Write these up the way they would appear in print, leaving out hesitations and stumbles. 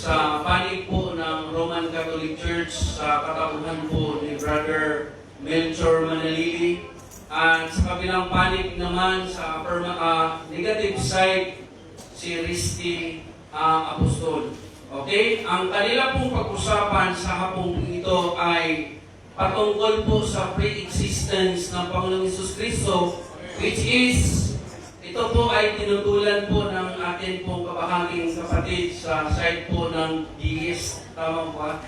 sa panig po ng Roman Catholic Church sa katauhan po ni Brother Melchor Manalili. At sa kabilang panig naman sa negative side, si Risti Apostol. Okay? Ang kanila pong pag-usapan sa hapong ito ay patungkol po sa pre-existence ng Panginoong Hesus Kristo, which is, ito po ay tinutulan po ng atin pong kabahaging kapatid sa side po ng DS, tama ba?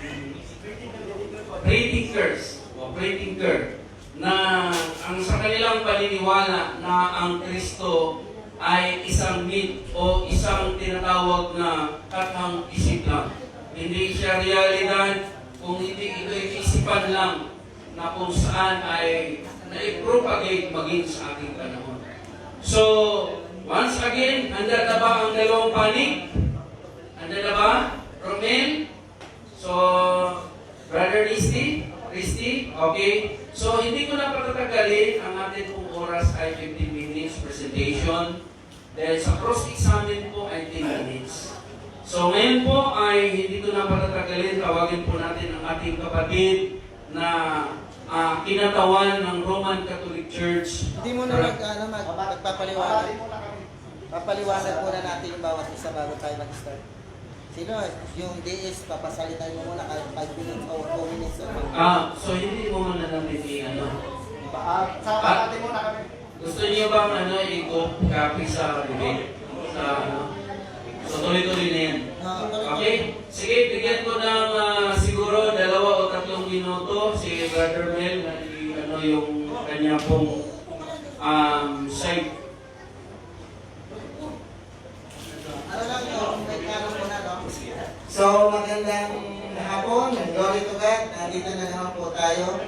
Pre-thinkers, o pre-thinker, na ang sa kanilang paniniwala na ang Kristo ay isang myth o isang tinatawag na katang isip lang. Hindi siya realidad, kung hindi ito ay isipan lang na kung saan ay na-propagate maging sa ating panahon. So, once again, handa na ba ang dalawang panig? Handa na ba? Romel? So, Brother Risti? Okay. So, hindi ko na patatagalin. Ang ating pong oras ay 15 minutes presentation. Dahil sa cross-examine po ay 10 minutes. So, ngayon po ay hindi ko na patatagalin. Tawagin po natin ang ating kapatid na kinatawan ng Roman Catholic Church. Hindi mo na magpapaliwanag. Papaliwanag muna natin yung bawat isa bago tayo mag-start. Sino? Yung DS, papasalitan mo muna kahit 5 minutes o 4 minutes. So hindi mo muna natin i-ano. Sama natin muna kami. Gusto niyo bang i-copy sa debate? So tuloy-tuloy na yan. Okay? Sige, bigyan ko ng siguro 2 o 3 minuto si Brother Mel na yung kanya pong site. So, magandang hapon, glory to God. Nandito na naman po tayo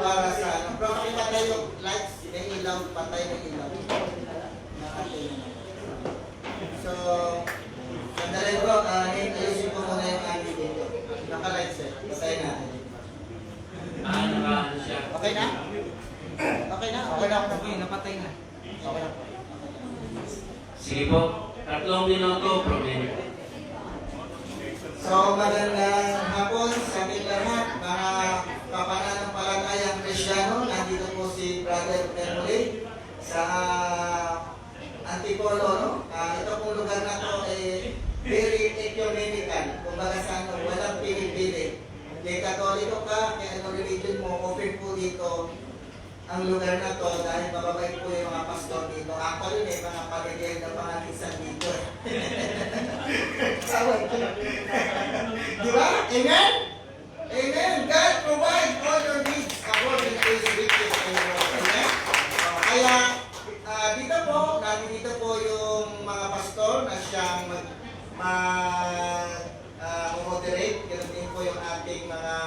para sa Pakita tayo, lights, may ilaw, patay ng ilaw. So, sandali bro, ayusin ko muna yung aming dito. Naka-lights eh, patay na. Ano siya? Okay na? Okay na? Okay na? Okay, napatay na. Okay na. Sige po, 3 minuto, problem. So, magandang hapon sa ating lahat, mga kapananampalatayang Kristyano. Nandito po si Brother Mermuli sa Antipolo. No? Ito pong lugar na to ay very ecumenical. Kumbaga sa ano, walang pili-pili. Kaya Katoliko ka, kaya ano religion mo, open po dito ang lugar na to dahil mababait po yung mga pastor dito. Actually, may mga pamilya na panganisan dito. Di ba? Amen? Amen. God provides all your needs according to His riches and glory. Amen? Kaya, dito po yung mga pastor na siyang moderate. Ganun din po yung ating mga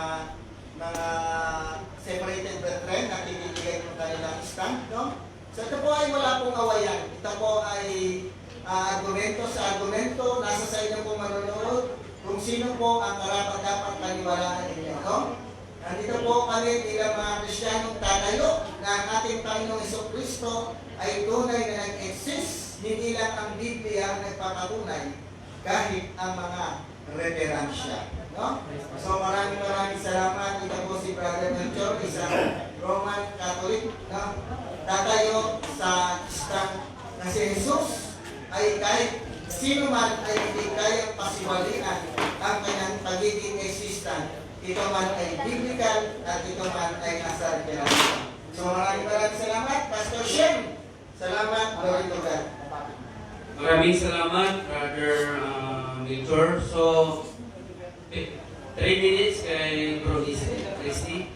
separated brethren na pinibigay ng kanilang stand. No? So ito po ay wala pong awayan. Ito po ay argumento sa argumento. Nasa sa inyo po manonood kung sino po ang karapat-dapat paniwalaan ninyo. No? Nandito po kami bilang mga Kristiyanong tatayo na ang ating Panginoong Jesucristo ay tunay na nag-exist. Hindi lang ang Biblia ang nagpapatunay kahit ang mga referensya. No? So maraming salamat. Ito po si Brother Melchor, isang Roman Catholic. No? Tatayo sa stand na si Jesus ay kahit sino man ay hindi kayang pasiwalian ang kanyang pagiging existent. Ito man ay biblical at ito man ay nasa referensya. So maraming salamat. Pastor Shem, salamat. Glory to God. Maraming salamat, Brother Melchor. So, 3 minutes kay Bro Risti.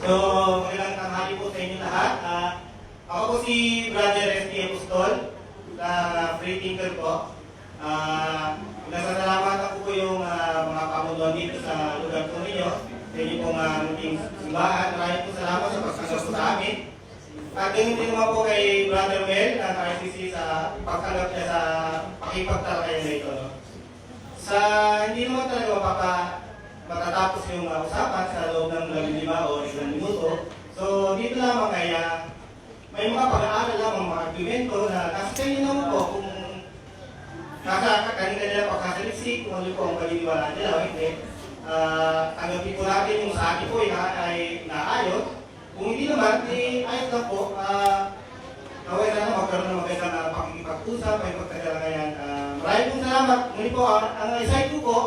So, magandang tanghali po sa inyo lahat. Ako po si Brother Risti Apostol, na free thinker po. Nasasalamatan po yung mga pamunuan dito sa lugar po ninyo. Sa inyo pong munting simbahan. Maraming po salamat sa pagkakas po sa amin. At ganyan din naman po kay Brother Mel ng RCC sa pagtanggap niya sa pakipagtalakayan na ito. No? Sa hindi naman talaga matatapos yung usapan sa loob ng 5 o 1 minuto. So dito lamang kaya may mga pag-aaral lamang mga argumento na nasa inyo naman po kung RCC kung ano po ang paniniwalaan nila o hindi. Tanggapin po natin yung sa akin po ay naayon. Kung hindi naman, ayos lang po. Kaway na magkaroon ng magandang pakikipag-usap ay pagkagalangayan. Maraming pong salamat. Muli po, ang isay ko po,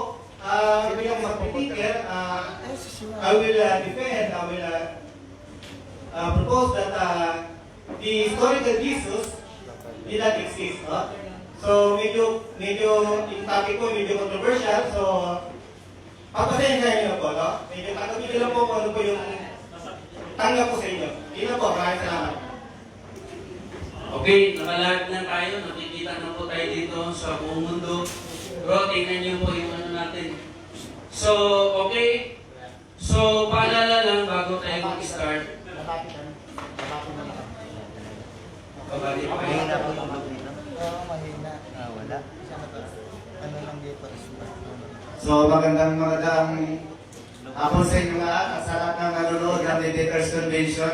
bilang mag-speaker, I will defend, I will propose that the historical Jesus did not exist. No? So medyo yung topic ko medyo controversial. So pagpasensya niyo po, no? Medyo tanggapin niyo lang po kung ano po yung tanggap ko sa inyo. Yun na po, maraming salamat. Okay, nakalive na tayo. Nakikita na po tayo dito sa buong mundo. Bro, tingnan niyo po yung ano natin. So, okay. So, paalala lang bago tayo mag-start. Babali pa kayo. Mahina po yung mahina. Oo, mahina. Wala. Ano lang dito? So magandang hapon sa inyo lahat at sa lahat ng nanonood ng Meditators Convention.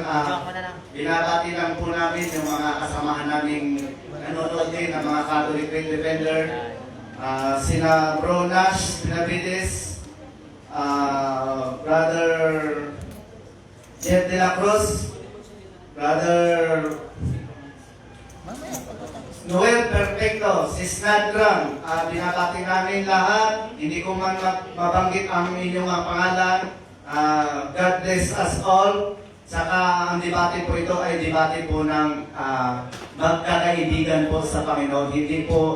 Binabati lang po namin yung mga kasamahan naming nanonood din ng mga Catholic Faith Defender. Sina Bro Nash Benavides, Brother Jeff de la Cruz, Brother Noel Perfecto, si Snadgram, binabati namin lahat. Hindi ko man mabanggit ang inyong pangalan. God bless us all. Saka ang debate po ito ay debate po ng magkakaibigan po sa Panginoon. Hindi po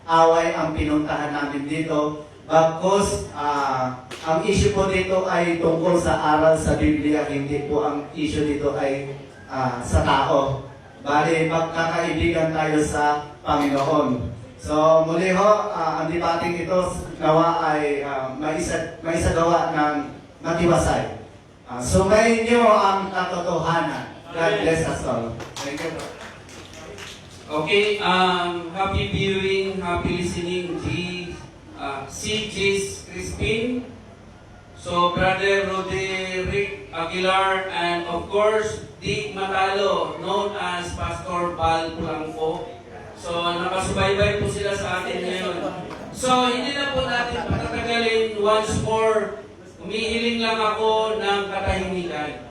away ang pinuntahan namin dito. Bagkus, ang issue po dito ay tungkol sa aral sa Biblia. Hindi po ang issue dito ay sa tao. Bali, magkakaibigan tayo sa Panginoon. So, muli ho, ang debating ito nawa ay maisagawa ng matibasay. Sumayin niyo ang katotohanan. God bless us all. Thank you. Okay, happy viewing, happy listening, C.J. Crispin. So, Brother Roderick Aguilar, and of course, Dick Matalo, known as Pastor Bal Blanco. So, nakasubaybay po sila sa atin ngayon. So, hindi na po natin patatagalin. Once more, humihiling lang ako ng katahimikan.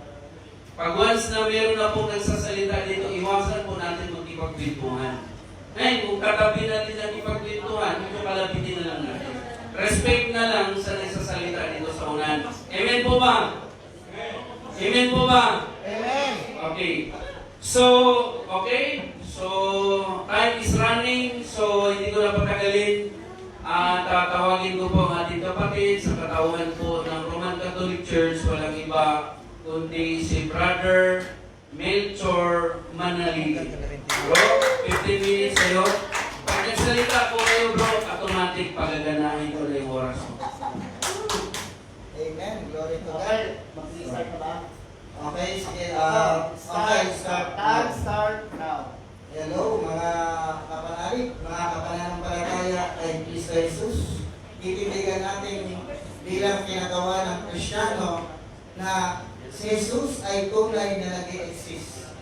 Pag once na meron na pong nagsasalita dito, iwasan po natin magkipagkwentuhan. Ngayon, kung katabi natin ang ipagkwentuhan, medyo kalapitin na lang natin. Respect na lang sa nagsasalita dito sa unan. Amen po ba? Amen po ba? Amen. Okay. So, okay. So, time is running. So, hindi ko na patagalin. Tatawagin ko po ang ating kapatid sa katauhan po ng Roman Catholic Church. Walang iba kundi si Brother Melchor Manali. Bro, 15 minutes sa'yo. Pag nagsalita po kayo bro, automatic pagaganahin ko na yung oras mo. Amen. Glory to God. Okay, mag-start na ba? Okay, sige. Start now. Hello, mga kapanalig, mga kapananampalataya kay Kristo Jesus. Itindigan natin bilang kinagawa ng Kristiyano na si Jesus ay tunay na nag-i-exist.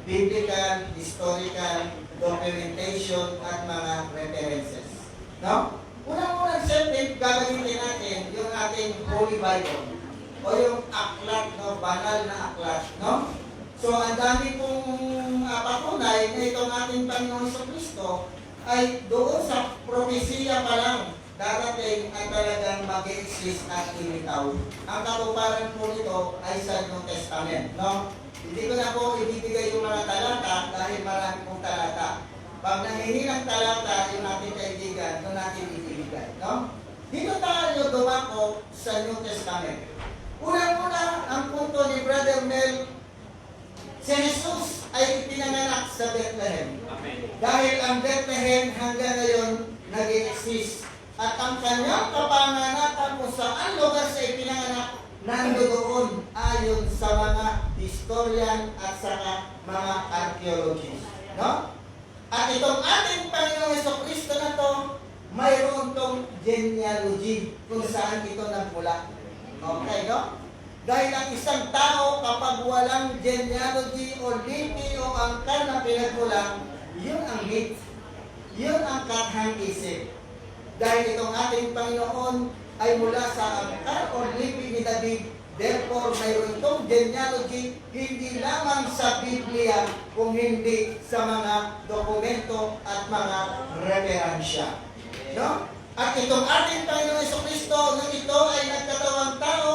Biblical, historical, documentation, at mga references. No? Unang-unang siyempre, gagamitin natin yung ating Holy Bible o yung aklat, no? Banal na aklat. No? So, ang dami pong patunay na itong ating Panginoon sa Kristo ay doon sa propesiya pa lang darating at talagang mag-exist at ilitaw. Ang katuparan po nito ay sa New Testament. No? Hindi ko na po ibibigay yung mga talata dahil marami pong talata. Pag nangihinang talata yung ating kaibigan, doon natin ibibigay. No? Dito tayo dumako sa New Testament. Unang-una, ang punto ni Brother Mel, si Jesus ay pinanganak sa Bethlehem. Amen. Dahil ang Bethlehem hanggang ngayon nag-exist. At ang kanyang kapanganakan kung saan lugar siya ipinanganak, nandoon ayon sa mga historian at sa mga archaeologists. No? At itong ating Panginoong Jesucristo na to, mayroon tong genealogy kung saan ito nagmula. Okay, no? Dahil ang isang tao kapag walang genealogy o lipi o angkan na pinagmulan, yun ang myth. Yun ang kathang isip. Dahil itong ating Panginoon ay mula sa angkan o libing ni David. Therefore, mayroon itong genealogy hindi lamang sa Biblia, kung hindi sa mga dokumento at mga referensya. No? At itong ating Panginoon Jesucristo, nung ito ay nagkatawang tao,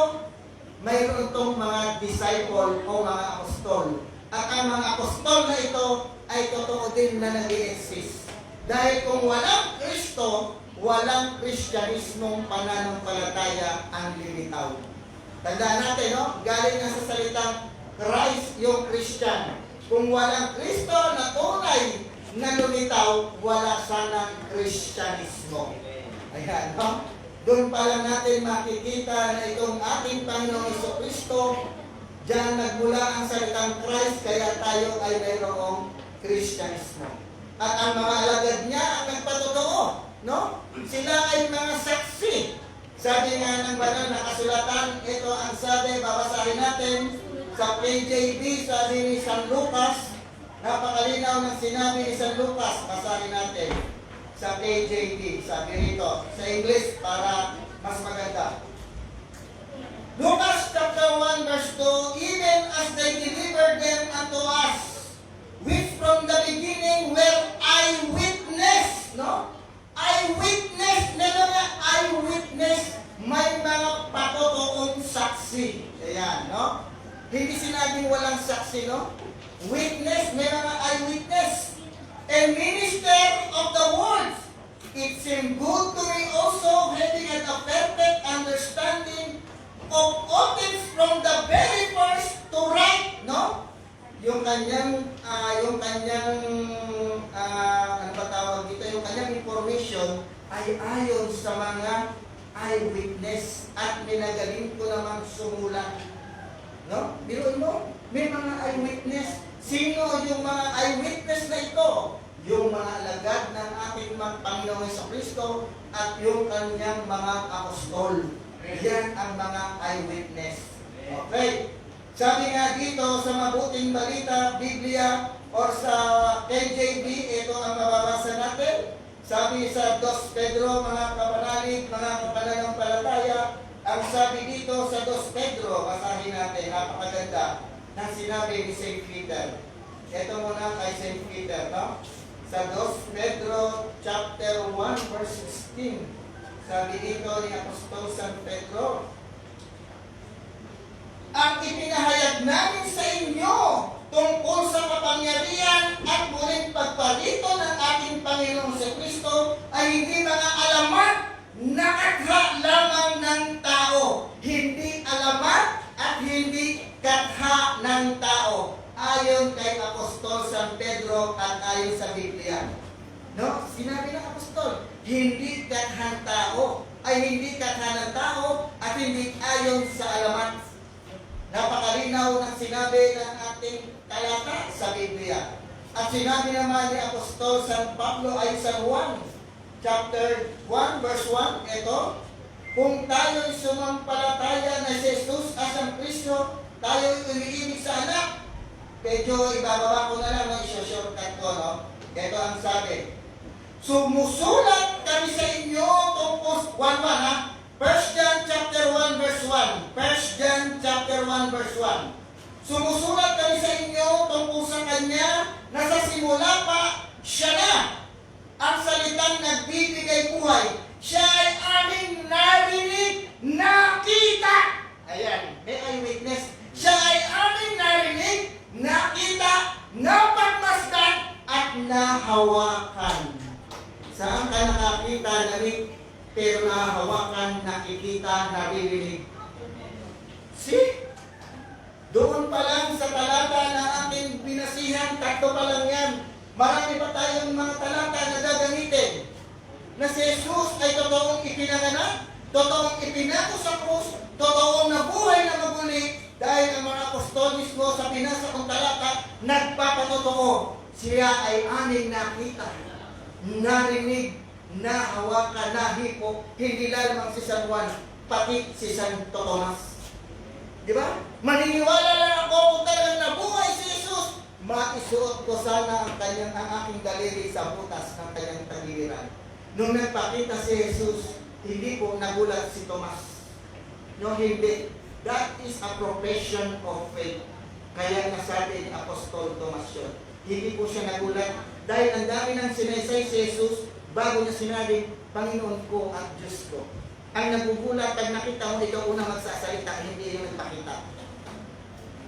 mayroon itong mga disciple o mga apostol. At ang mga apostol na ito ay totoo din na nag-i-exist. Dahil kung walang Kristo, walang Kristyanismong pananampalataya ang limitaw. Tandaan natin, no? Galing na sa salitang Christ yung Christian. Kung walang Kristo na tunay na lumitaw, wala sanang Kristyanismo. Ayan, no? Doon pa lang natin makikita na itong ating Panginoong Jesucristo, diyan nagmula ang salitang Christ, kaya tayo ay mayroong Kristyanismo. At ang mga alagad niya ang nagpatotoo, no? Sila ay mga saksi. Sabi nga ng banal na kasulatan, ito ang sabi, babasahin natin sa KJV, sabi ni San Lucas, napakalinaw ng sinabi ni San Lucas, basahin natin sa KJV, sabi rito, sa English para mas maganda. Lucas chapter 1 verse 2, even as they delivered them unto us, which from the beginning were eyewitness, no? Eyewitness, may mga eyewitness, may mga patotoong saksi. Ayan, no? Hindi sinabing walang saksi, no? Witness, may mga eyewitness. And minister of the word. It seemed good to me also, having a perfect understanding of all things from the very first to write, no? Yung kanyang ano ba tawag dito, yung kanyang information ay ayon sa mga eyewitness at minagaling ko namang sumulat. No? Biruin mo, may mga eyewitness. Sino yung mga eyewitness na ito? Yung mga alagad ng ating Panginoong Jesucristo at yung kanyang mga apostol. Yan ang mga eyewitness. Okay. Sabi nga dito sa Mabuting Balita, Biblia, or sa KJV, ito ang mababasa natin. Sabi sa 2 Pedro, mga kapanalig, mga kapananampalataya, ang sabi dito sa 2 Pedro, basahin natin, napakaganda, ng sinabi ni St. Peter. Ito muna kay St. Peter, no? Sa 2 Pedro chapter 1 verse 16, sabi dito ni Apostol San Pedro, ang ipinahayag namin sa inyo tungkol sa kapangyarihan at muling pagparito ng ating Panginoong Jesucristo ay hindi mga alamat na katha lamang ng tao. Hindi alamat at hindi katha ng tao. Ayon kay Apostol San Pedro at ayon sa Biblia. No? Sinabi ng Apostol, hindi kathang tao, ay hindi katha ng tao at hindi ayon sa alamat. Napakalinaw ng sinabi ng ating talata sa Biblia. At sinabi naman ni Apostol San Pablo ay San Juan, chapter 1, verse 1, ito, kung tayo'y sumampalataya na si Jesus as ang Kristo, tayo'y umiibig sa anak. Medyo ibababa ko na lang, i-shortcut ko, no? Ito ang sabi. Sumusulat kami sa inyo tungkol, 1-1 ha? 1 John chapter 1 verse 1. 1 John chapter 1 verse 1. Sumusulat kami sa inyo tungkol sa Kanya na sa simula pa, siya na ang salitang nagbibigay buhay. Siya ay aming narinig, nakita. Ayan, may eyewitness. Siya ay aming narinig, nakita, napagmasdan, at nahawakan. Saan ka nakakita, narinig, pero nahawakan, nakikita, naririnig? See? Doon pa lang sa talata na ating binasihan, tatlo pa lang yan. Marami pa tayong mga talata na gagamitin. Na si Jesus ay totoong ipinanganak, totoong ipinako sa krus, totoong nabuhay na maguli, dahil ang mga apostol mismo sa pinasa kong talata, nagpapatotoo. Siya ay aming nakita, narinig, nahawakan, nahipo, hindi lamang si San Juan, pati si Santo Tomas. Di ba? Maniniwala lang ako kung talagang nabuhay si Jesus, maisuot ko sana ang aking daliri sa butas ng kanyang tagiliran. Nung nagpakita si Jesus, hindi po nagulat si Tomas. No, hindi. That is a profession of faith. Kaya nasabi ni Apostol Tomas yun. Hindi po siya nagulat. Dahil ang dami ng sinaysay si Jesus, bago niya sinabi, Panginoon ko at Diyos ko. Ang nagugulat, pag nakita mo, ikaw unang magsasalita, hindi yung nagpakita.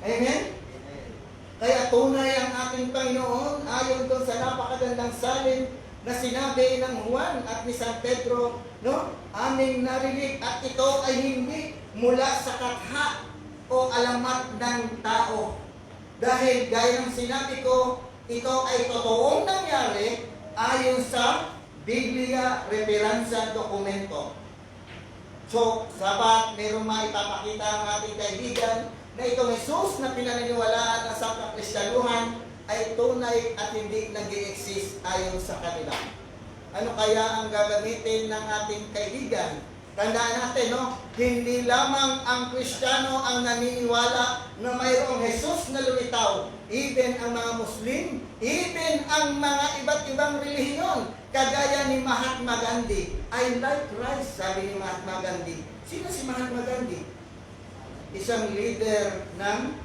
Amen? Kaya tunay ang ating Panginoon, ayon doon sa napakagandang salin na sinabi ng Juan at ni San Pedro, no? Aming narinig at ito ay hindi mula sa katha o alamat ng tao. Dahil gaya ng sinabi ko, ito ay totoong nangyari ayon sa Biblia Referensa Dokumento. So, sapat mayroong maipapakita ang ating kaibigan na itong Jesus na pinaniniwalaan ng Sangka Kristyanuhan ay tunay at hindi nag-i-exist ayon sa kanila. Ano kaya ang gagamitin ng ating kaibigan? Tandaan natin, no? Hindi lamang ang Kristiyano ang naniniwala na mayroong Jesus na lumitaw. Even ang mga Muslim, even ang mga iba't ibang relihiyon, kagaya ni Mahatma Gandhi. I like Christ, sabi ni Mahatma Gandhi. Sino si Mahatma Gandhi? Isang leader ng,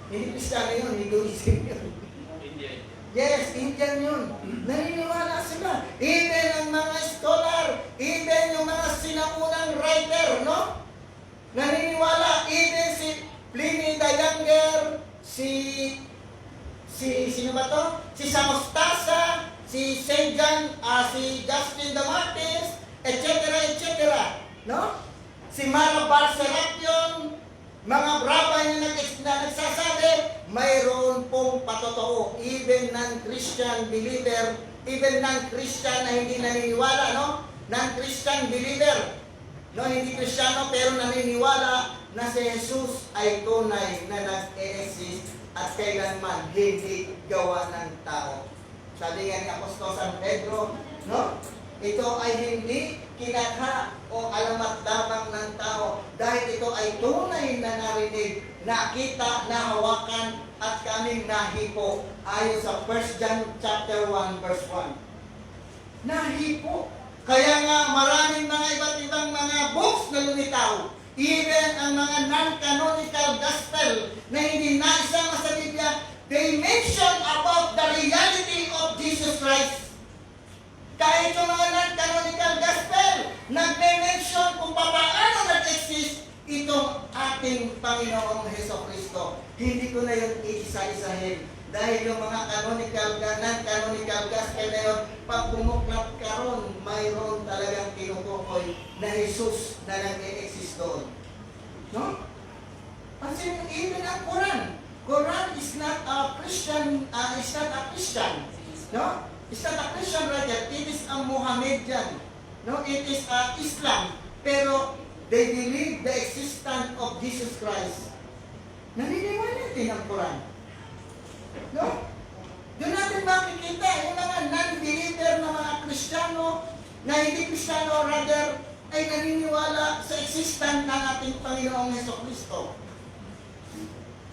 hindi Kristiyano yun, Hinduism yun. Yes, Indian yun. Naniniwala sila. Even ang mga scholar, even yung mga sinaunang writer, no? Naniniwala. Even si Pliny the Younger, sino ba to? Si Samostasa, si Saint John, si Justin the Martyrs, etc., etc., no? Si Mara Serapion, mga brabay na nagsasabi, mayroon pong patotoo. Even non-Christian believer, even non-Christian na hindi naniniwala, no? Non-Christian believer, no? Hindi Kristiyano pero naniniwala na si Jesus ay tunay na nag-e-exist at kailanman hindi gawa ng tao. Sabi nga ni Apostol San Pedro, no? Ito ay hindi kinakha o alamat lamang ng tao dahil ito ay tunay na narinig, nakita, nahawakan at kaming nahipo ayon sa 1 John chapter 1 verse 1. Nahipo. Kaya nga maraming mga iba't ibang mga books na lumitaw. Even ang mga non-canonical gospel na hindi naisama sa Biblia, they mention about the reality of Jesus Christ. Kahit yung mga non-canonical gospel, nagme-mention kung paano nag-exist itong ating Panginoong Jesucristo. Hindi ko na yun iisa-isahin. Dahil yung mga non-canonical gospel na yun, pag bumuklat ka ron, mayroon talagang tinutukoy na Jesus na nag-exist doon. No? Pansin, even ang Quran. Quran is not a Christian, no? It's not a Christian writer, it is a Mohammedan. No, it is Islam. Pero they believe the existence of Jesus Christ. Naniniwala din ang Quran. No? Doon natin makikita yung mga non-believer na mga Kristiyano na hindi Kristiyano, rather ay naniniwala sa existence ng ating Panginoong Jesucristo.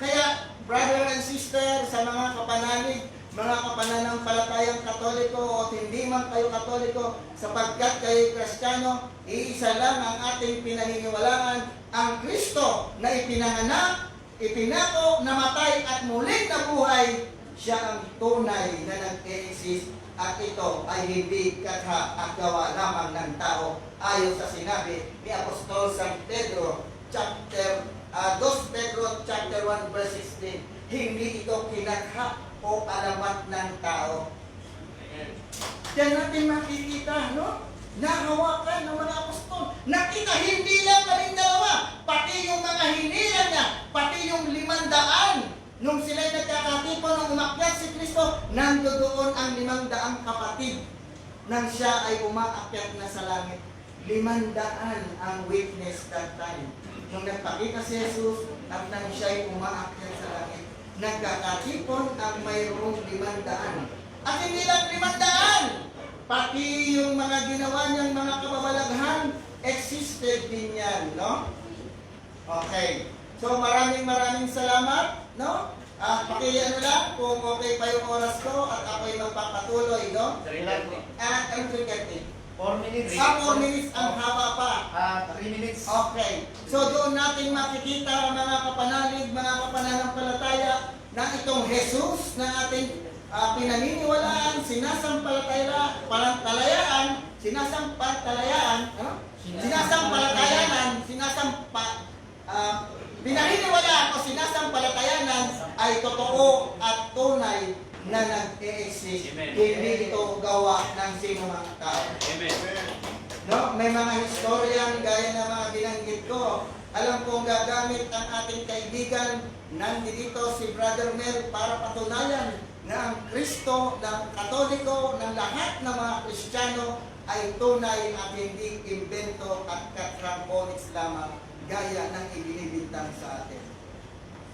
Kaya, brother and sister, sa mga kapanalig, mga kapananampalatayang Katoliko o hindi man kayo Katoliko, sapagkat kayo Kristiyano, iisa lang ang ating pinaniniwalaan, ang Kristo na ipinanganak, ipinako, namatay at muling nabuhay, siya ang tunay na nag-exist at ito ay hindi katha at gawa lamang ng tao ayon sa sinabi ni Apostol San Pedro, 2 Pedro chapter 1 verse 16. Hindi ito kinakha o alamat ng tao. Diyan natin makikita, no? Nahawakan ng mga apostol. Nakita, hindi lang kaming dalawa. Pati yung mga hinila niya, pati yung 500. Nung sila'y nagkakatipon, nung umakyat si Kristo, nandoon ang 500 kapatid. Nang siya ay umaakyat na sa langit. 500 ang witness that time. Nung nagpakita si Jesus, at nang siya ay umaakyat sa langit, nagkakatipon ang mayroong 500. At hindi lang 500, pati yung mga ginawa niyang mga kababalaghan, existed din yan, no? Okay. So maraming salamat, no? Pakiano lang kung okay pa yung oras ko at ako'y magpapatuloy, no? Ang 3:30. 4 minutes. 4 minutes ang haba pa. 3 minutes. Okay. So doon natin makikita mga kapanalig, mga kapananampalataya na itong Jesus na ating pinaniniwalaan, sinasampalatayanan, pinaniniwalaan o sinasampalatayanan ay totoo at tunay na nag-e-exist. Amen. Hindi ito gawa ng sino mang tao. Amen. No, may mga historian gaya ng mga binanggit ko. Alam kong gagamit ang ating kaibigan nandito si Brother Mel para patunayan na ang Kristo, ng Katoliko, ng lahat ng mga Kristiyano ay tunay at hindi imbento at katramponics lamang gaya ng ibinibintang sa atin.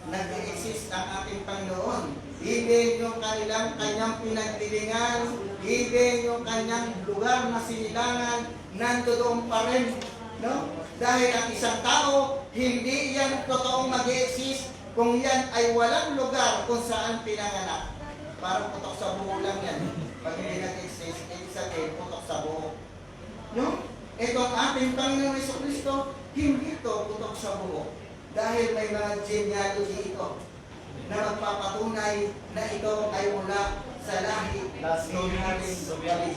Nag-exist ang ating Panginoon. Even yung kanyang pinagdilingan, even yung kanyang lugar na sinilangan, nandoon pa rin. No? Dahil ang isang tao, hindi yan totoong mag-exist kung yan ay walang lugar kung saan pinanganak. Parang putok sa buo lang yan. Pag hindi nag-exist, ibig sabihin, putok sa buo. No? Ito ang ating Panginoon Jesucristo, hindi ito putok sa buo. Dahil may mga genealogy ito na magpapatunay na ito ay mula sa lahi ni Haring David.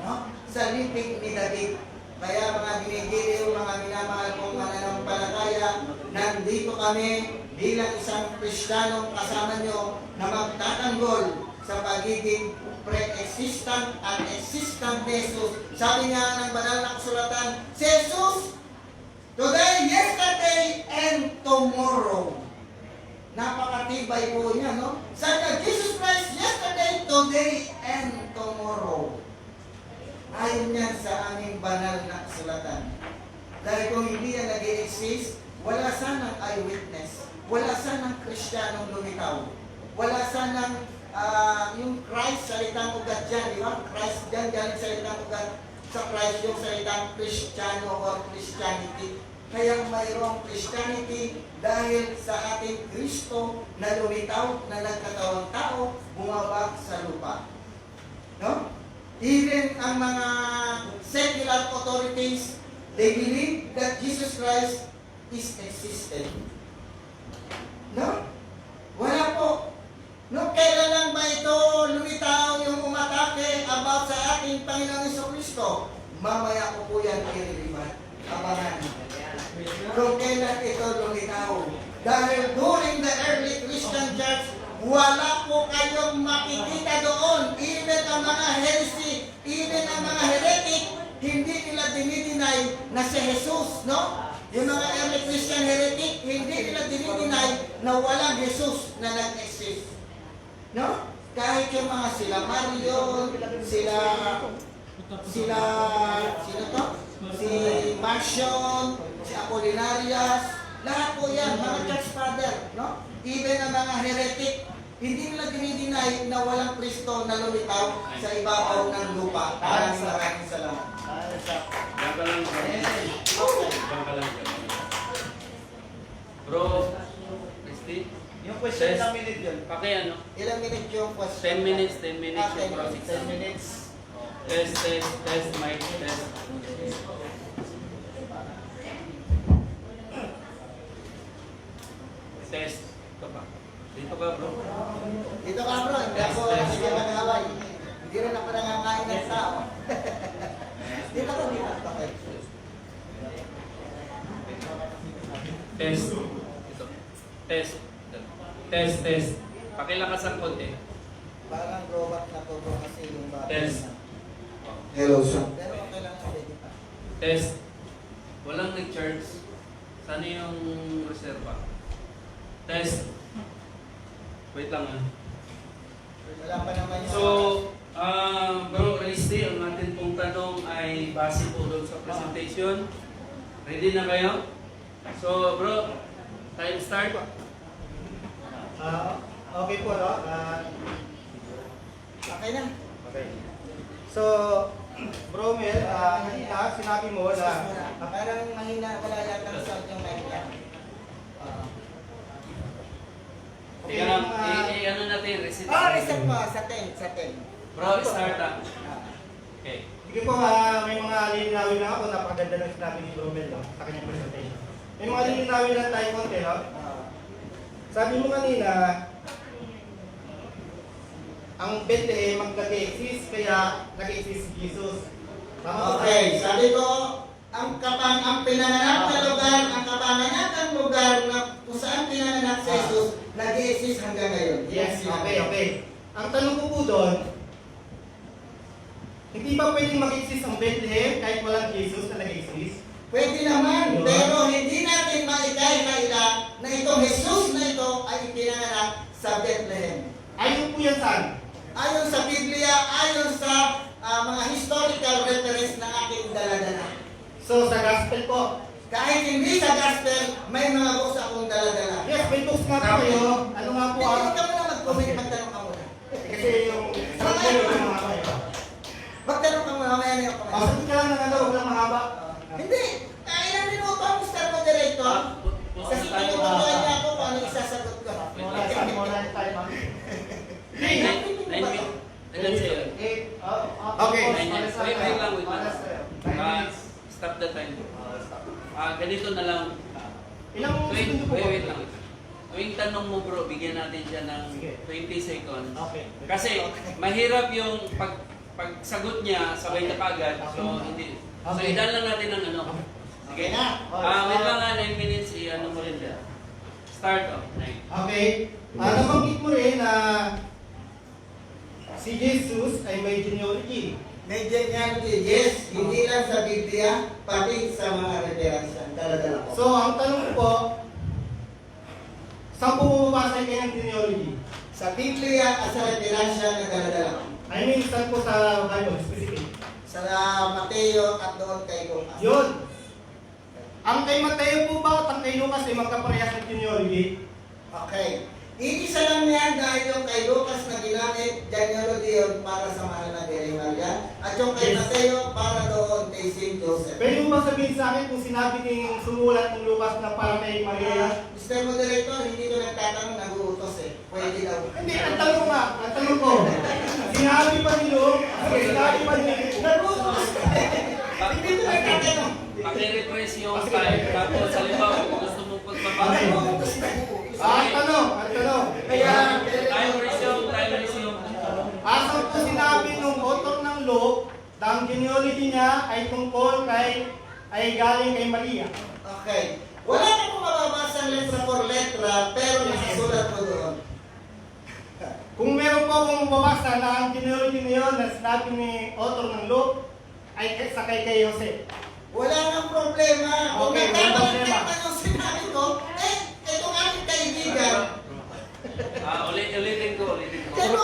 No? Sa lipig ni David. Kaya mga ginigiliw, mga minamahal kong mananampalataya, nandito kami bilang isang Kristiyanong kasama nyo na magtatanggol sa pagiging pre-existent at existent Jesus. Sabi nga ng banal na kasulatan, si Jesus, today, yesterday, and tomorrow. Napakatibay po niya, no? Sabi nga, Jesus Christ, yesterday, today, and tomorrow. Ayon yan sa aming banal na kasulatan. Dahil kung hindi yan nag-i-exist, wala sanang eyewitness. Wala sanang Kristiyanong lumitaw. Wala sanang yung Christ, salitang ugat dyan, di ba? Christ dyan, galing salitang ugat sa Christ, yung salitang Kristiyano or Christianity. Kaya mayroong Christianity dahil sa ating Kristo na lumitaw, na nagkatawang tao, bumaba sa lupa. No? Even ang mga secular authorities, they believe that Jesus Christ is existed. No? Wala po. No, kailan lang ba ito lumitaw yung umatake about sa ating Panginoong Jesucristo? Mamaya ko po yan i-remind. Abangan. Kung kailan ito lumitaw. Dahil during the early Christian church, wala po kayong makikita doon. Even ang mga heresy, even ang mga heretic, hindi nila dinideny na si Jesus, no? Yung mga early Christian heretic, hindi nila dinideny na walang Jesus na nag-exist. No? Kahit yung mga sila Marion, sino to? Si Marcion, si Apollinarius, lahat po yan, mga church father, no? Even ang mga heretic, hindi nila dinideny na walang Kristo na lumitaw sa ibabaw ng lupa. Maraming salamat. Diyan ka lang. Diyan ka lang. Bro, Christy? Yung question Test. ng minute yun. Ano? Ilang minute yung question? 10 minutes, 10 minutes yung 10 process. minutes. Test, mic, test. Test. Ito pa. Dito ka, bro. Dito ka bro, hindi ako Test. sige mag-away. Hindi rin ako nangangkain ng tao. Dito ka, dito. Okay. Test. Ito. Test. Test. Pakilakas ang konti. Parang robot na to bro kasi yung bata. Test. Hello, sir. Pero okay lang pwede pa. Test. Walang nag-charge. Sana yung reserva. Test. Wait lang ah. Wala pa naman yung... So, Bro Risty, ang atin pong tanong ay base po doon sa presentation. Ready na kayo? So, bro, time start. Okay po, no? Okay na. Okay. So, Bro Mel, kanina sinabi mo na Parang mahina, wala yata ng sound yung mic niya. Teka lang, ano natin, reset. Reset po, sa 10, sa 10. Bro, start ah. Okay. Sige po, may mga lilinawin lang ako. Napakaganda ng sinabi ni Bromel sa kanyang presentation. May mga lilinawin lang tayo konti, no? Sabi mo kanina, ang Bethlehem ang nag-exist, kaya nag-exist si Jesus. Tama ba? Okay, sabi ko, ang pinanganak na lugar, ang kapanganakang lugar na kung saan pinanganak si Jesus, nag-i-exist hanggang ngayon. Yes, okay. Ang tanong ko po doon, hindi ba pwedeng mag-exist ang Bethlehem kahit walang Jesus na nag-exist? Pwede naman, Yun. pero hindi natin maikaila na itong Jesus na ito ay ipinanganak sa Bethlehem. Ayun po yan saan? Ayon sa Biblia, ayon sa mga historical reference na aking daladala. So, sa gospel po. Kahit hindi sa gospel, may mga books akong daladala. Yes, may books nga po kayo. Ano nga po Hindi ang... ka muna mag-comment, magtanong ka muna. Kasi yung... Sabi ko yung mga kayo. Magtanong ka muna, mamaya na yung comment. Sabi ka lang ng ano, huwag lang mahaba. Hindi! Ilang minuto ang Mr. Moderator? Kasi tinutuloy niya ako kung ano isasagot ko. Nine minutes. Ilan sa'yo? Okay. Wait lang. Stop the time. Ganito na lang. Ilang segundo po? Wait lang. Yung tanong mo bro, bigyan natin siya ng Sige. 20 seconds. Okay. Kasi mahirap yung pagsagot niya, sabay na kagad. So, hindi. So, Okay. idan lang natin ng ano. Sige na. Wait lang nga, 9 minutes. Ano mo rin dyan. Start off. 9. Okay. Nabanggit mo rin na si Jesus ay may genealogy. May genealogy, yes, hindi lang sa Biblia, pati sa mga reference. Daladala ko. So, ang tanong ko po, saan po bumabasa kayo ng genealogy? Sa Biblia at sa reference na daladala ko. I mean, saan po sa Bible specific? Sa Mateo at doon kay Lucas. Yun. Ang kay Mateo po ba at ang kay Lucas ay magkaparehas ng genealogy? Okay. Iisa lang yan dahil yung kay Lucas na ginamit, genealogy yun para sa mahal na Virgen Maria. At yung kay Yes. Mateo para doon kay Saint Joseph. Pwede mo ba sabihin sa akin kung sinabi ng sumulat ng Lucas na para kay Maria? Mr. Moderator, hindi ko nagtatanong, nag-uutos eh. Pwede daw. Hindi, ang tanong ko. Sinabi pa ni Luke, sinabi pa ni... Nag-uutos ka eh. Hindi ko nagtatanong. Paki-refresh yung time. Tapos, halimbawa, kung gusto mong pagpapakita. Nag-uutos na. Ang tanong. Kaya, Time resume. Asan po sinabi ng author ng Luke na ang genealogy niya ay tungkol ay galing kay Maria? okay. Wala na kong mababasa letra for letra, pero nakasulat ko doon. Kung meron po akong mababasa na ang genealogy na yun na sinabi ni author ng Luke ay sa kay Jose. Wala nang problema. Kung Okay, walang nagtatanong problema. ka ng sinabi ko, itong aking kaibigan, Ulitin ko. pero,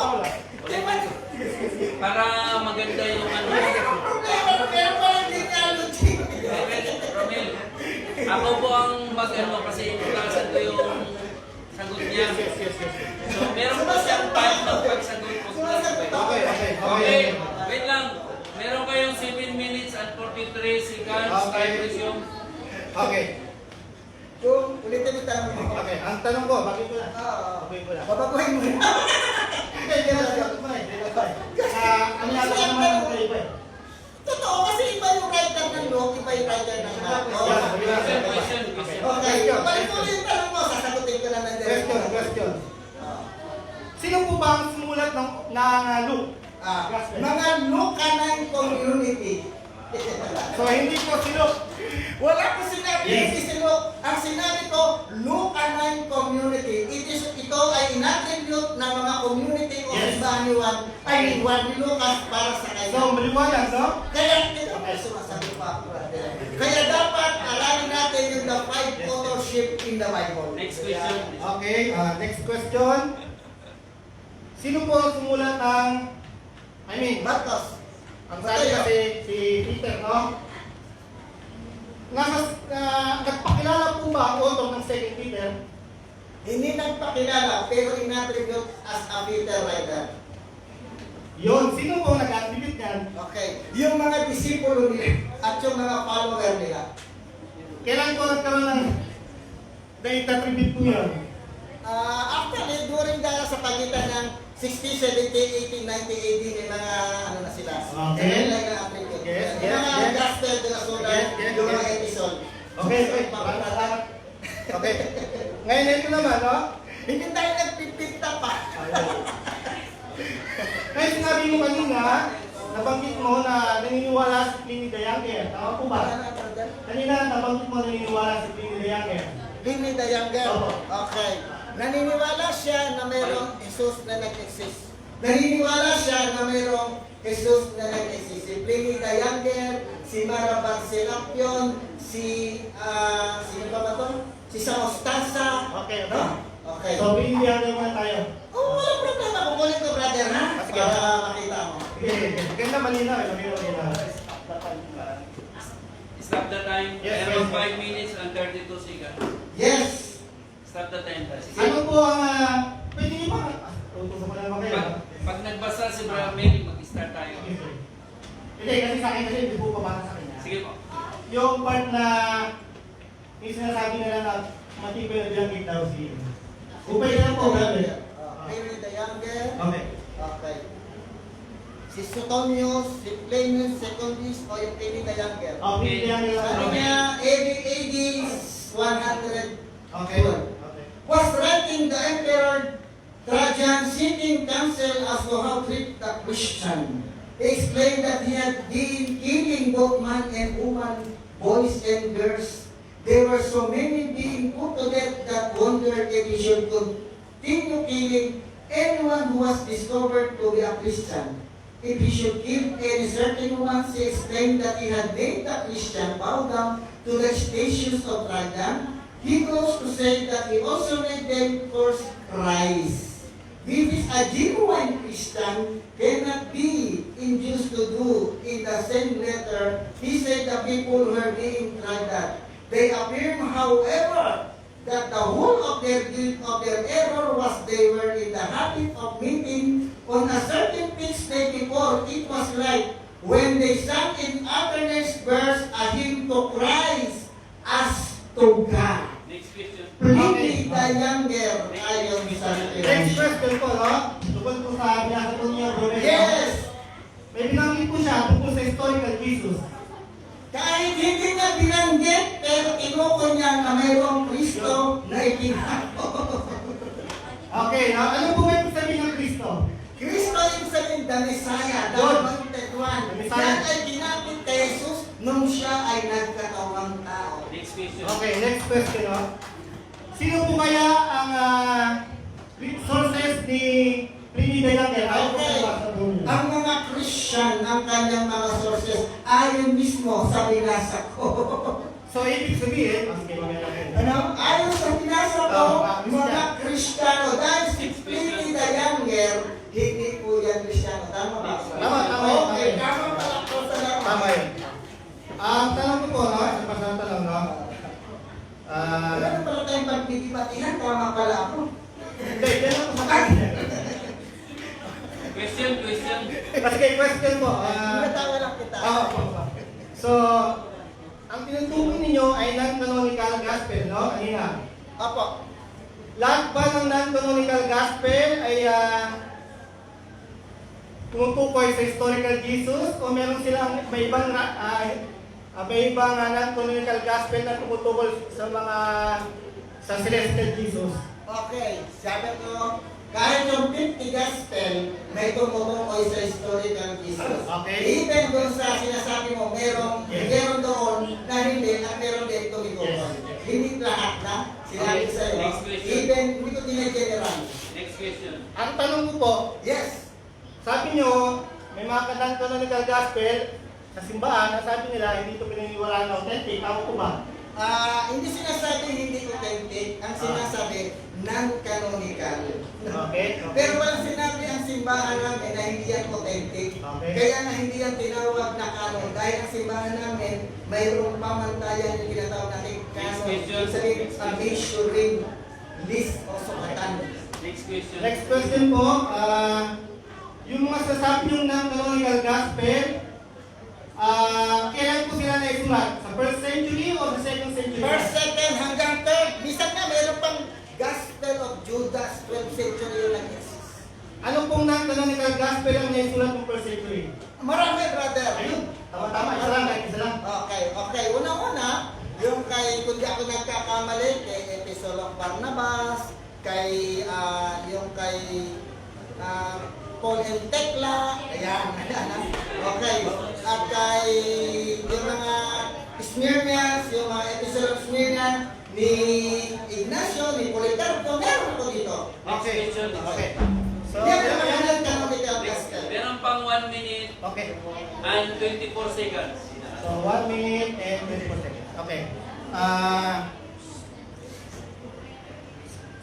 Para maganda yung ano. wala nang problema, pero walang genealogy. Romel, ako po ang mag-ano kasi inukasan ko yung sagot niya. So, meron po siyang time ng pagsagot po. Okay, wait lang. Meron kayong 7 minutes at 43 seconds. Okay. Time resume. Okay. Kung ulitin yung tanong mo. Okay, ang tanong ko, bakit ko na? Oo. Okay ko na. Babaguhin mo na. Hindi, ako pa eh. Ang yata ko naman ang kaiba eh. Totoo, kasi iba yung writer ng Luke, iba yung writer ng Marcos. Question. Okay, balik ko yung tanong mo, sasagutin ko na ng Question. Sino po ba ang sumulat ng Luke? Mga Lucanan community. So, hindi po si Luke. Wala ko sinabi Yes. si Luke. Ang sinabi ko, Lucanan community. Ito ay inattribute ng mga community o Yes. simbahan ni Juan, ni Lucas para sa kanya. So, maliwanag, no? Kaya, ito ay sumasabi pa ako. Kaya dapat aralin natin yung the five authorship in the Bible. Next question. Okay, next question. Sino po ang sumulat ng... Marcos. Ang sabi kasi si Peter, no? Nagpakilala po ba ang author ng 2 Peter? Hindi nagpakilala, pero inattribute as a Peter writer. Yun, sino po nag-attribute yan? Okay. Yung mga disipulo nila at yung mga follower nila. Kailan ko nagkaroon ng na-attribute po yun? Actually, during sa pagitan ng 60, 70, 80, 90 AD, may mga ano na sila. Okay. Like na African. Yes, May yes, mga yes. gospel de la Sola, Yes, yes, yung mga yes. episode. Okay, salamat. Okay. Ngayon ito naman, no? Hindi tayo nagpipinta pa. Ngayon sinabi mo kanina, nabanggit mo na naniniwala si Pliny the Younger. Tama po ba? Kanina nabanggit mo naniniwala si Pliny the Younger. Pliny the Younger. Opo. Okay. Naniniwala siya na mayroong Jesus na nag-exist. Naniniwala siya na mayroong Jesus na nag-exist. Si Pliny the Younger, si Marabang Serapion, sino pa ba to? Si Samostasa. Okay, okay. No? Okay. So, Pliny the Younger muna tayo. Oh, walang problema. Kukunin ko, brother, ha? Sige. Para makita mo. Okay, ganda malinaw, malinaw. Stop the time. Yes, Around yes. 5 minutes and 32 seconds. Yes. Stop the time. Sige. Ano po ang, pwede niyo ba? Tutusan mo na naman kayo. Pag nagbasa si Brother Mary, mag-start tayo. Hindi, kasi sa akin kasi hindi po pabasa sa kanya. Sige po. Yung part na yung sinasabi nila na matibay na bilang daw si Upay na po, brother. Pliny the Younger. Okay. Okay. Si Suetonius, si Plinius Secundus, o yung Pliny the Younger. Oh, Pliny the Younger. Ano Okay. niya, AD 100 Okay. Okay. was writing the Emperor Trajan seeking counsel as to how to treat the Christian. He explained that he had been killing both man and woman, boys and girls. There were so many being put to death that wondered if he should continue killing anyone who was discovered to be a Christian. If he should kill any certain ones, he explained that he had made the Christian bow down to the statues of Trajan. He goes to say that he also made them curse Christ. This a genuine Christian cannot be induced to do in the same letter. He said the people were being tried that. They affirm, however, that the whole of their guilt of their error was they were in the habit of meeting on a certain fixed day before it was light, when they sang in alternate verse a hymn to Christ as to God. Next question. Pliny the Younger ayon sa Next question po, no? Tungkol po sa binasa po niyo, bro. Yes! May binanggit po siya tungkol sa historical Jesus. Kahit hindi niya binanggit, pero inuko niya na mayroong Kristo na ipinako. Okay, ano po may sabihin ng Kristo? Kristo yung sabihin, the Messiah, the Good. Anointed One. The Messiah. Yan ay ginapit kay Jesus nung siya ay nagkatawang tao. Next question. Okay, next question, no? Sino po kaya ang sources ni Pliny the Younger? Ayaw po Okay. sa basa po niyo. Ang mga Christian, ang kanyang mga sources, ayon mismo sa binasa ko. So, ibig sabihin, sige, mamaya natin. Ano? Ayon sa binasa ko, mga Kristiyano, dahil si Pliny the Younger, hindi po yan Kristiyano. Tama ba? Tama, tama yun, Okay, tama yun. tama pala po sa laman. Tama yun. Ang tanong ko po, no? Isang pasang tanong, no? Wala na pala tayong pagpipatihan, tama pala ako. Hindi, yan ang pasang. Question. Kasi kay question po, Natawa lang kita. So, ang tinutukoy ninyo ay non-canonical gospel, no? Kanina. Apo. Lahat ba ng non-canonical gospel ay tumutukoy sa historical Jesus o meron silang may ibang non-canonical gospel na tumutukoy sa mga sa celestial Jesus? Okay, sabi ko, kahit yung 50 gospel, may tumutukoy sa historical Jesus. Okay. Even doon sa sinasabi mo, meron doon na hindi at meron din tumutukoy. Yes. Hindi lahat na sinabi Okay, sa'yo. next question. Even, hindi ko general. Next question. Ang tanong ko po, Yes. sabi nyo, may mga non-canonical gospel sa simbahan na sabi nila hindi ito pininiwalaan na authentic. Tama po ba? Hindi sinasabi hindi authentic, ang sinasabi non-canonical. Okay. Pero walang sinabi ang simbahan namin na hindi yan authentic. Okay. Kaya na hindi yan tinawag na canon. Dahil ang simbahan namin, mayroong pamantayan yung tinatawag natin Next canon. question. Ibig sabihin, a measuring list o sukatan. Next question. Next question po, yung mga sasabi yung non-canonical gospel, kailan po sila naisulat? Sa first century o sa second century? First, second, hanggang third. Minsan nga, mayroon pang Gospel of Jude. gospel ang naisulat ng first century? Marami, brother. Ayun, tama-tama, isa lang, kahit isa lang. Okay. Unang-una, yung kay, kung di ako nagkakamali, kay Epistle of Barnabas, kay, yung kay Paul and Tekla, ayan. Okay. At kay yung mga Smyrnians, yung mga Epistle of Smyrna, ni Ignacio, ni Policarpo, meron ako dito. Okay. Okay. So, Hindi ako nakahanap canonical gospel. Meron pang 1 minute okay. and 24 seconds. So, 1 minute and 24 seconds. Okay.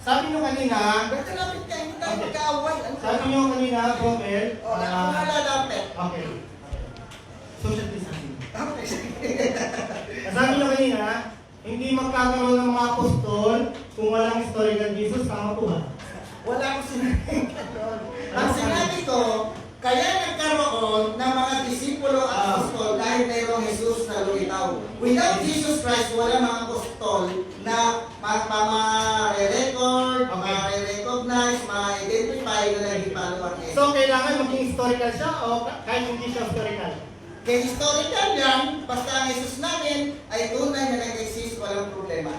Sabi nyo kanina, Ba't kalapit ka, hindi tayo magkaaway. Ano ba? sabi nyo kanina, Bromel, O, ako nga lalapit. okay. Social distancing. Okay, sige. Sabi nyo kanina, hindi magkakaroon ng mga apostol kung walang historical Jesus, tama po ba? Wala akong sinabing gano'n. Ang sinabi ko, kaya nagkaroon ng mga disipulo at apostol dahil mayroong Jesus na lumitaw. Without Jesus Christ, wala mga apostol na ma-record, ma-recognize, ma-identify na naging follower niya. So, kailangan maging historical siya o kahit hindi siya historical? Kaya historical yan, basta ang Jesus namin ay tunay na nag-exist, walang problema.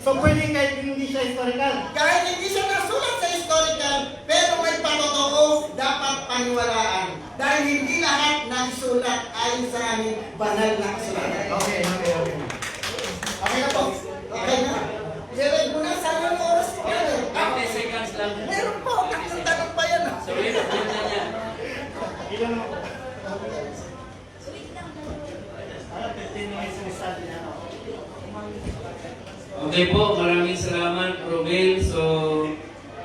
So, pwede kahit hindi siya historical? Kahit hindi siya nasulat sa historical, pero may patotoo, dapat paniwalaan. Dahil hindi lahat ng sulat ayon sa aming banal na kasulatan. Okay. Okay na po? Okay na? Direct mo na, sana ng oras ko yan eh. 20 seconds lang. Meron po, tanong pa yan ah. So, yun na niya. Ilan naman po? 15 minutes yung study na. Okay po, maraming salamat, Romel. So,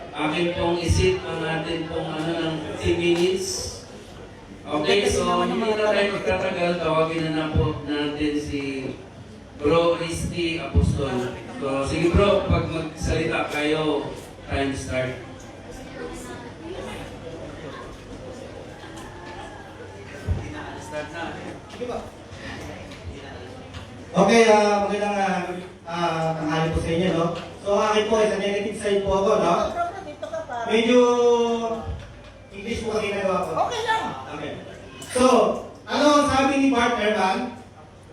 akin pong isip ang atin pong ng 15 minutes. Okay, so hindi na tayo magtatagal. Tawagin na po natin si Bro Risty Apostol. So, sige bro, pag magsalita kayo, time start. Start na. Sige ba? Okay, magandang tanghali po sa inyo, no? So, akin po, sa negative side po ako, no? Dito ka para. Medyo English po ang ginagawa ko. Okay lang. Okay. So, ano ang sabi ni Bart Ehrman?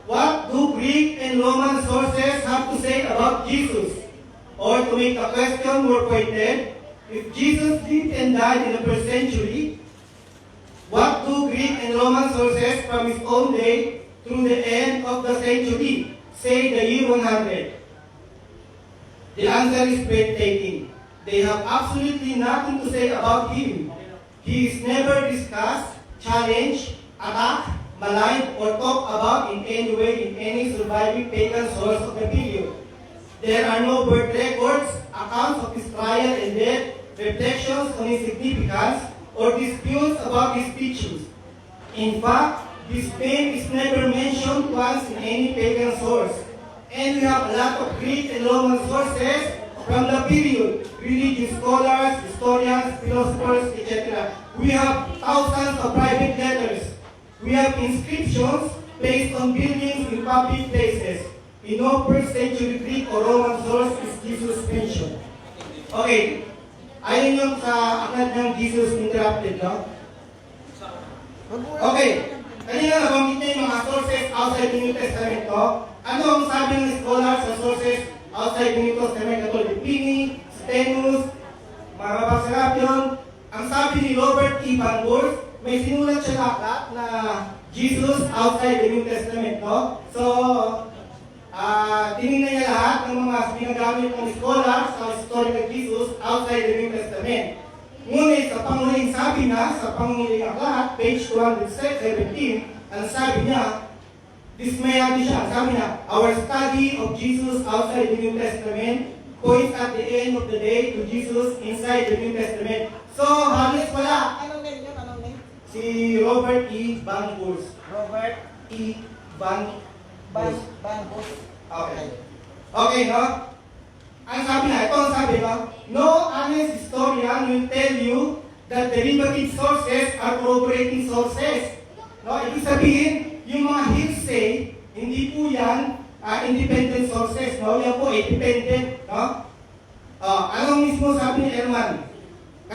What do Greek and Roman sources have to say about Jesus? Or to make the question more pointed, if Jesus lived and died in the first century, what do Greek and Roman sources from his own day through the end of the century say the year 100? The answer is breathtaking. They have absolutely nothing to say about him. He is never discussed, challenged, attacked, maligned, or talked about in any way in any surviving pagan source of the period. There are no birth records, accounts of his trial and death, reflections on his significance, or disputes about his teachings. In fact, his name is never mentioned once in any pagan source. And we have a lot of Greek and Roman sources from the period, religious scholars, historians, philosophers, etc. We have thousands of private letters. We have inscriptions based on buildings in public places. In no first century Greek or Roman source is Jesus mentioned. Okay, ayun yung sa aklat ng Jesus interrupted, no? Okay, kanina nabanggit niya yung mga sources outside the New Testament ko. Ano ang sabi ng scholars sa sources outside the New Testament? Katulad ni Pliny, Stenius, mga mabasarap yun. Ang sabi ni Robert E. Van Wurst, may sinulat siya na aklat na Jesus outside the New Testament, no? So, tinignan niya lahat ng mga ginagamit ng scholars sa historical Jesus outside the New Testament. Ngunit sa panghuling sabi na, sa panghuling aklat, page 217, ang sabi niya, dismayado siya. Sabi niya, our study of Jesus outside the New Testament points at the end of the day to Jesus inside the New Testament. So, halos wala. Anong name yun? Anong name? Si Robert E. Van Wurst. Robert E. Van Wurst. Van Bus. Okay. Okay, no? Ang sabi na, ito ang sabi, no? No honest historian will tell you that derivative sources are corroborating sources. No? Ibig sabihin, yung mga hearsay, hindi po yan independent sources, no? Yan po, independent, no? Anong mismo sabi ni Ehrman?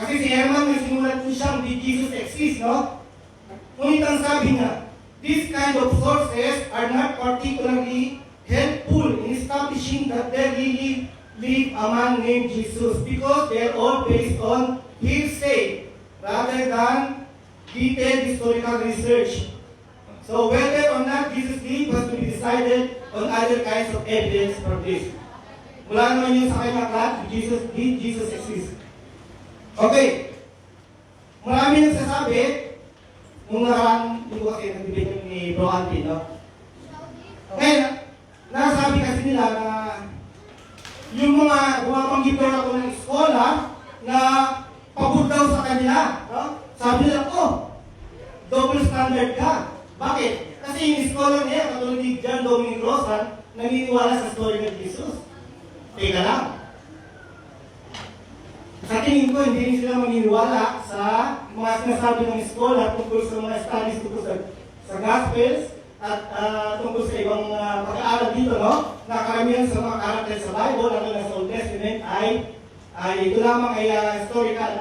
Kasi si Herman may sinulat po siyang Did Jesus Exist, no? Ngunit ang sabi niya, these kind of sources are not particularly helpful in establishing that there really lived a man named Jesus because they are all based on hearsay rather than detailed historical research. So whether or not Jesus lived was to be decided on other kinds of evidence for this. Mula naman yun sa kanyang class, did Jesus exist? Okay. Marami nagsasabi, nung nakaraan, hindi ko kasi nagbibigay ni Bro Andy, no? Ngayon, nasabi kasi nila na yung mga bumabanggit daw ako ng eskola na pabor daw sa kanila, no? Sabi nila, double standard ka. Bakit? Kasi yung eskola niya, katulad ni John Dominic Rosan, naniniwala sa story ng Jesus. Teka lang. Sa tingin ko, hindi rin sila maniniwala sa mga sinasabi ng eskola tungkol sa mga studies tungkol sa Gospels at tungkol sa ibang pag-aaral dito, no? Na karamihan sa mga karakter sa Bible, lalo na sa Old Testament, ay ito lamang ay historical,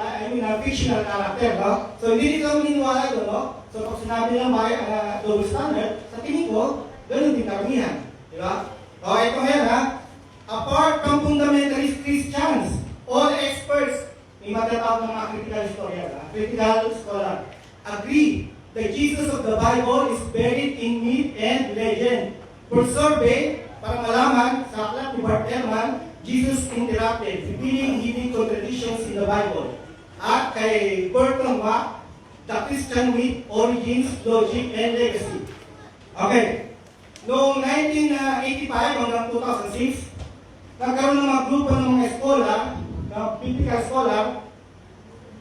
fictional character, no? So hindi sila maniniwala doon, no? So pag sinabi lang ba double standard, sa tingin ko, ganun din karamihan. Di ba? O ito ngayon, ha? Apart from fundamentalist Christians, all experts, may matatawag ng mga critical historian, critical scholar, agree that Jesus of the Bible is buried in myth and legend. For survey, para malaman sa aklat ni Bart Ehrman, Jesus interrupted, revealing hidden contradictions in the Bible. At kay Burton Wack, The Christian Myth, Origins, Logic, and Legacy. Okay. Noong 1985 hanggang 2006, nagkaroon ng mga grupo ng mga scholar, biblical scholar,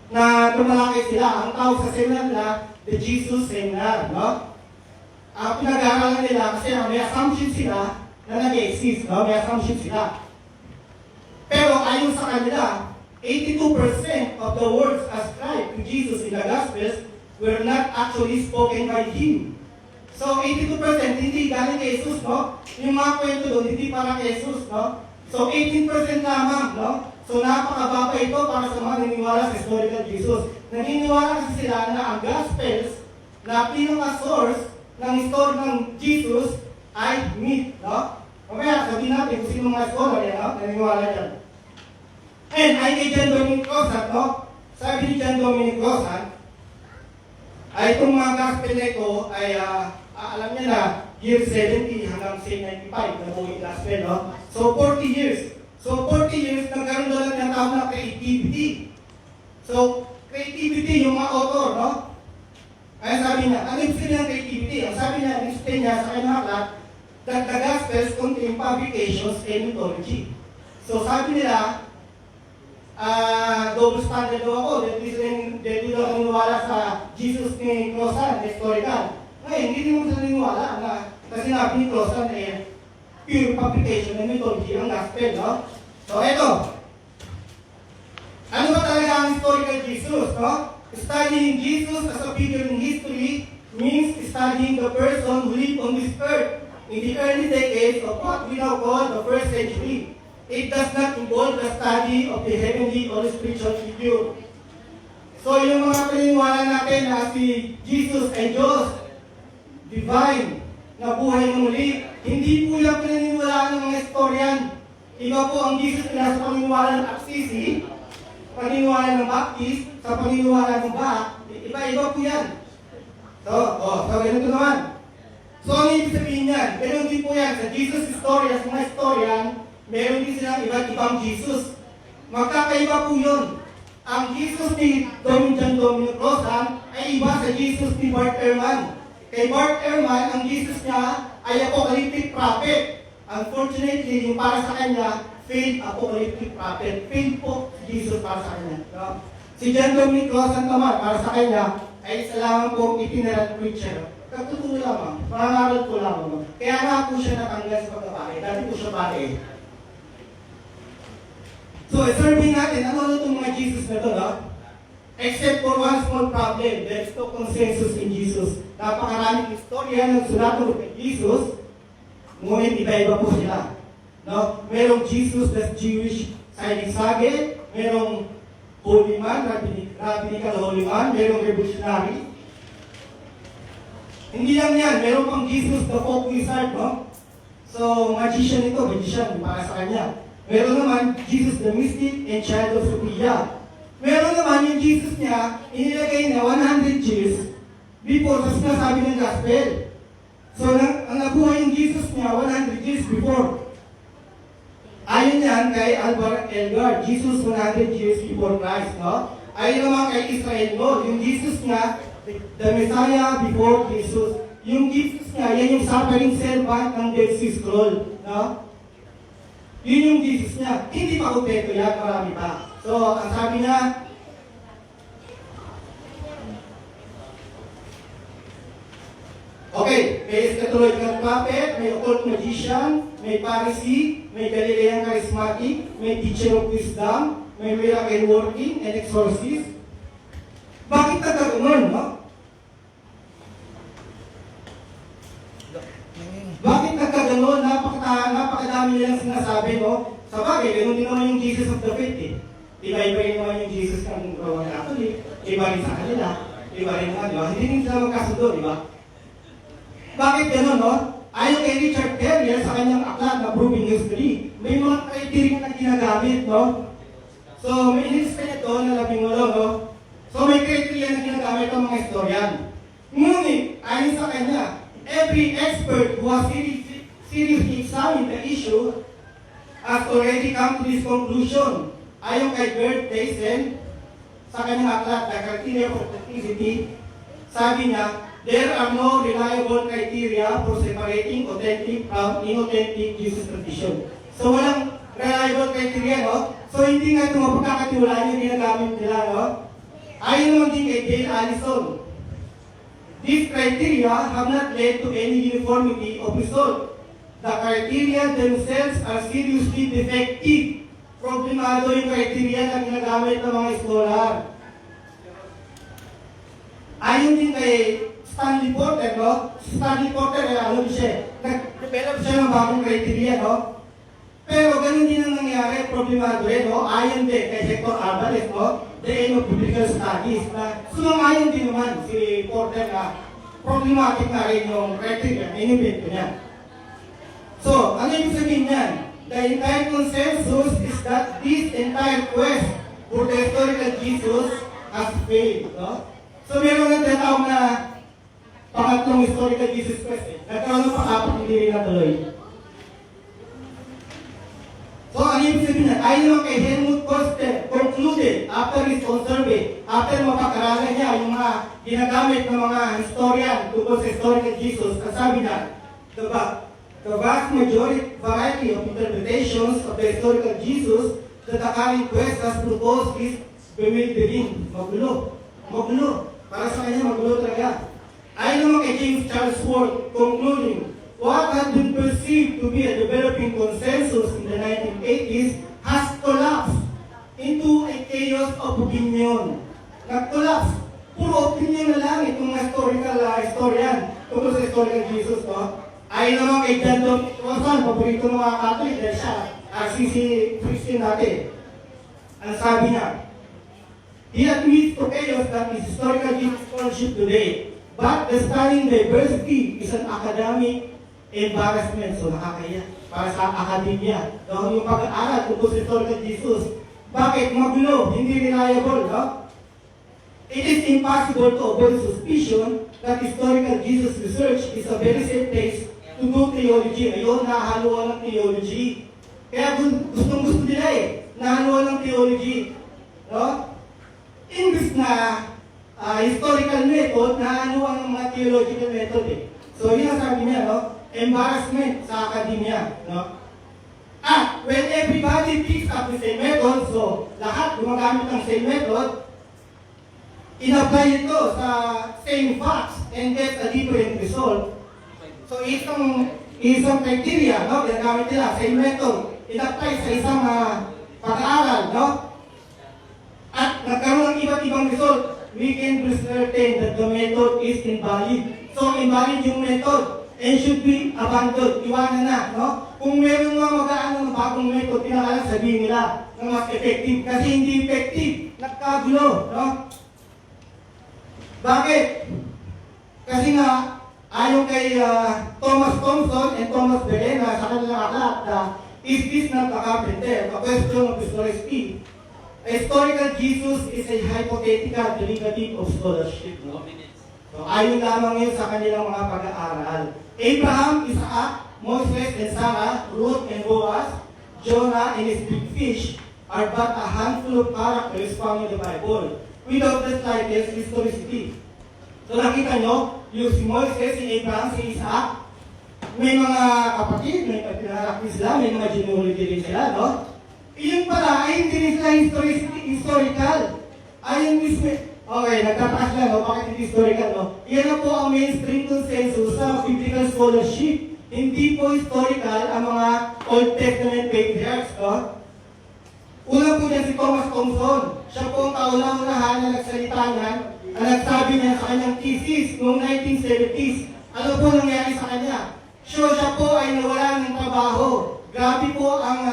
na tumalakay sila. Ang tawag sa seminar nila, the Jesus Seminar, no? Pinag-aaralan nila kasi may assumption sila na nag-exist, no? May assumption sila. Pero ayon sa kanila, 82% of the words ascribed to Jesus in the Gospels were not actually spoken by Him. So 82% hindi galing kay Jesus, no? Yung mga kwento doon, hindi para kay Jesus, no? So 18% lamang, no? So napakababa ito para sa mga naniniwala sa historical Jesus. Naniniwala kasi sila na ang Gospels na pinaka-source ng history ng Jesus ay myth, no? Mamaya sabihin natin kung sino mga scholar yan, no? Naniniwala yan. And ay kay John Dominic Rosan, no? Sabi ni John Dominic Rosan, ay itong mga Gospel na ito ay alam niya na year 70 hanggang say 95 na buong Gospel, no? So 40 years. So 40 years nagkaroon na lang ng tawag na creativity. So creativity yung mga author, no? Ay sabi niya, ano yung sabi ng creativity? Ang sabi niya, explain niya sa kanyang aklat that the Gospels contain publications and mythology. So sabi nila, double standard daw ako, dahil daw ako naniwala sa Jesus ni Rosan, historical. Ngayon, hindi mo sila naniwala na sinabi ni Rosan na pure publication and mythology ang gospel, no? So, eto. Ano ba talaga ang historical Jesus, no? Studying Jesus as a figure in history means studying the person who lived on this earth in the early decades of what we now call the first century. It does not involve the study of the heavenly or spiritual figure. So, yung mga paniniwala natin na si Jesus ay Diyos, divine, na buhay ng muli, hindi po yung paniniwalaan ng mga historian. Iba po ang Jesus na sa paniniwala ng Aksisi, paniniwala ng Baptist, sa paniniwala ng Baak, iba-iba po yan. So ganito naman. So, ano ibig sabihin yan? Ganun din po yan. Sa Jesus historian, sa mga historian, meron din silang iba't ibang Jesus. Magkakaiba po yun. Ang Jesus ni John Dominic Rosan ay iba sa Jesus ni Bart Ehrman. Kay Bart Ehrman, ang Jesus niya ay apocalyptic prophet. Unfortunately, yung para sa kanya, failed apocalyptic prophet. Failed po si Jesus para sa kanya. No? Si John Dominic Rosan naman, para sa kanya, ay isa lamang pong itinerant preacher. Katutulo lamang, pangangaral ko lamang. No? Kaya nga po siya natanggal sa pagkabake. Dati po siya bake. So, survey natin, ano itong mga Jesus na ito, no? Except for one small problem, there's no consensus in Jesus. Napakaraming istorya ng sulat kay Jesus, ngunit iba-iba po sila. No? Merong Jesus that's Jewish, Sage, merong holy man, rabbinical holy man, merong revolutionary. Hindi lang yan, meron pang Jesus the folk wizard, no? So, magician ito, magician para sa kanya. Meron naman Jesus the mystic and child of Sophia. Meron naman yung Jesus niya, inilagay na 100 years before sa sinasabi ng gospel. So, ang nabuhay yung Jesus niya 100 years before. Ayon yan kay Albert Elgar, Jesus 100 years before Christ, no? Ayon naman kay Israel Lord, yung Jesus niya, the Messiah before Jesus. Yung Jesus niya, yan yung suffering servant ng Dead Sea Scroll, no? Yun yung Jesus niya. Hindi pa kompleto yan, marami pa. So, ang sabi niya, okay, may eschatological prophet, may occult magician, may Pharisee, may Galilean charismatic, may teacher of wisdom, may miracle working and exorcist. Bakit nagkaganon, no? Bakit nagkaganon? Napakadami nilang sinasabi, no? Sa bagay, ganun din naman yung Jesus of the faith, eh. Iba-iba rin naman yung Jesus ng Roman Catholic, iba rin sa kanila, iba rin naman, di ba? Hindi rin sila magkasundo, di ba? Bakit gano'n, no? Ayon kay Richard Terrier sa kanyang aklat na Proving History, may mga criteria na ginagamit, no? So, may inilista niya ito na 18, no? So, may criteria na ginagamit ang mga historian. Ngunit, ayon sa kanya, every expert who has seriously examined the issue has already come to this conclusion. Ayon kay Bert Tyson, sa kanyang aklat na Criteria for Authenticity, sabi niya, there are no reliable criteria for separating authentic from inauthentic Jesus tradition. So, walang reliable criteria, no? So, hindi nga ito mapagkakatiwalaan yung ginagamit nila, no? Ayon naman din kay Dale Allison, these criteria have not led to any uniformity of result. The criteria themselves are seriously defective. Problemado yung criteria na ginagamit ng mga scholar. Ayon din kay Stanley Porter, no? Si Stanley Porter, ano siya? Nag-develop siya ng bagong criteria, no? Pero ganun din ang nangyari, problemado rin, no? Ayon din kay Hector Alvarez, no? The End of Biblical Studies, na sumang-ayon din naman si Porter na problematic na rin yung criteria na inibento niya. So, ano yung sabihin niyan? The entire consensus is that this entire quest for the historical Jesus has failed, no? So, meron na tinatawag na pangatlong historical Jesus quest, eh. Nagkaroon ng pang-apat, hindi rin natuloy. So, ano yung sabihin niya? Ayon naman kay Helmut Koster, concluded after his own survey, after mapag-aralan niya yung mga ginagamit ng mga historian tungkol sa historical Jesus, kasabi na, the vast variety of interpretations of the historical Jesus that the current quest has proposed is bewildering. Magulo. Magulo. Para sa kanya, magulo talaga. Ayon naman kay James Charles Ward, concluding, what had been perceived to be a developing consensus in the 1980s has collapsed into a chaos of opinion. Nag-collapse. Puro opinion na lang itong historical historian tungkol sa historical Jesus, no? Ayon naman kay John Dominic Crossan, paborito ng mga Catholic dahil siya, RCC Christian natin. Ang sabi niya, he admits to chaos that is historical Jesus scholarship today, but the stunning diversity is an academic embarrassment. So nakakaya para sa akademya. No? Yung pag-aaral tungkol sa historical Jesus. Bakit? Magulo, hindi reliable, no? It is impossible to avoid suspicion that historical Jesus research is a very safe place to do theology. Ayun, nahaluan ng theology. Kaya gustong-gusto nila eh, nahaluan ng theology. No? Imbis na historical method, nahaluan ng mga theological method eh. So yun ang sabi niya, no? Embarrassment sa akademya, no? When everybody picks up the same method, so lahat gumagamit ng same method, in-apply ito sa same facts and get a different result. So isang criteria, no? Ginagamit nila, same method, in-apply sa isang pag-aaral, no? At nagkaroon ng iba't ibang result, we can ascertain that the method is invalid. So invalid yung method and should be abandoned, iwanan na, no? Kung meron mga mag-aano ng bagong method, pinakalang sabihin nila na mas effective kasi hindi effective. nagkagulo, no? Bakit? Kasi nga, ayon kay Thomas Thompson and Thomas Berena sa kanilang aklat na is this not a carpenter? A question of historicity. A historical Jesus is a hypothetical derivative of scholarship. No? So, ayon lamang yun sa kanilang mga pag-aaral. Abraham, Isaac, Moses and Sarah, Ruth and Boaz, Jonah and his big fish are but a handful of characters found in the Bible without the slightest historicity. So nakita nyo, yung si Moses, si Abraham, si Isaac, may mga kapatid, may pagpinarak din sila, may mga genealogy din sila, no? Iyon pala ay hindi rin sila historical. Ayon mismo, okay, nagtataas lang, no? Bakit hindi historical, no? Iyan na po ang mainstream consensus sa biblical scholarship. Hindi po historical ang mga Old Testament patriarchs, no? Una po niya si Thomas Thompson. Siya po ang kauna-unahan na nagsalita niyan, ang nagsabi niya sa kanyang thesis noong 1970s. Ano po nangyari sa kanya? Siya po ay nawala ng trabaho. Grabe po ang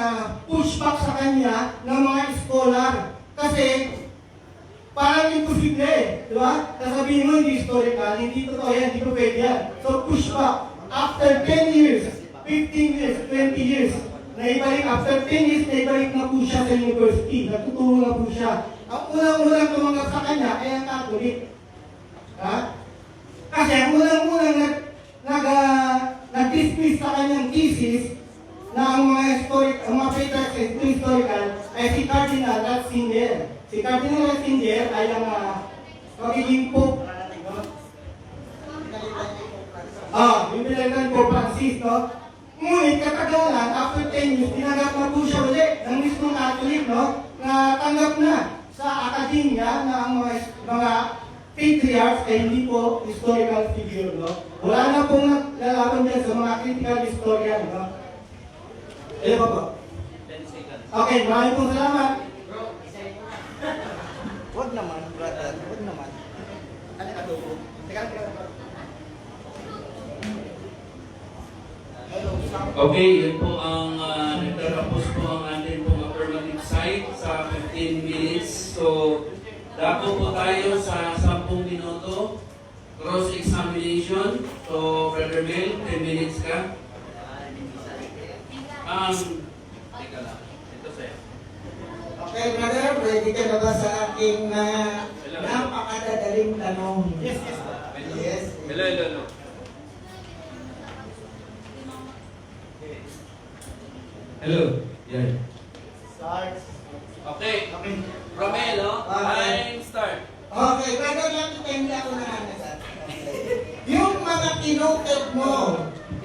pushback sa kanya ng mga scholar. Kasi parang imposible, di ba? Sasabihin mo hindi historical, hindi totoo yan, hindi po pwede yan. So pushback. After 10 years, 15 years, 20 years, naibalik, after 10 years, naibalik na po siya sa university. Natuturo na po siya. Ang unang-unang tumanggap sa kanya ay ang Catholic. Ha? Kasi ang unang-unang nag-dismiss sa kanyang thesis na ang mga patriarchs ay historical ay si Cardinal Ratzinger. Si Cardinal Ratzinger ay ang magiging Pope. Yung pinalitan Pope Francis, no? Ngunit katagalan, after 10 years, tinanggap na po siya ulit ng mismong Catholic, no? Na tanggap na sa akademya na ang mga patriarchs ay hindi po historical figure, no? Wala na pong lalaban dyan sa mga critical historian, no? Ano ba po? Okay, maraming pong salamat. Huwag naman, brother. Huwag naman. Okay, yun po ang nagtatapos po ang ating pong affirmative side sa 15 minutes. So, dako po tayo sa 10 minuto. Cross-examination. So, Brother Mel, 10 minutes ka. Teka lang. Ito sa'yo. Okay, brother. Ready ka na ba sa aking napakadadaling tanong? Yes, yes. Yes. Hello. Hello. Yan. Start. Okay. Romel, no? Time start. Okay, brother, lang kita hindi ako nananasan. Yung mga kinukat mo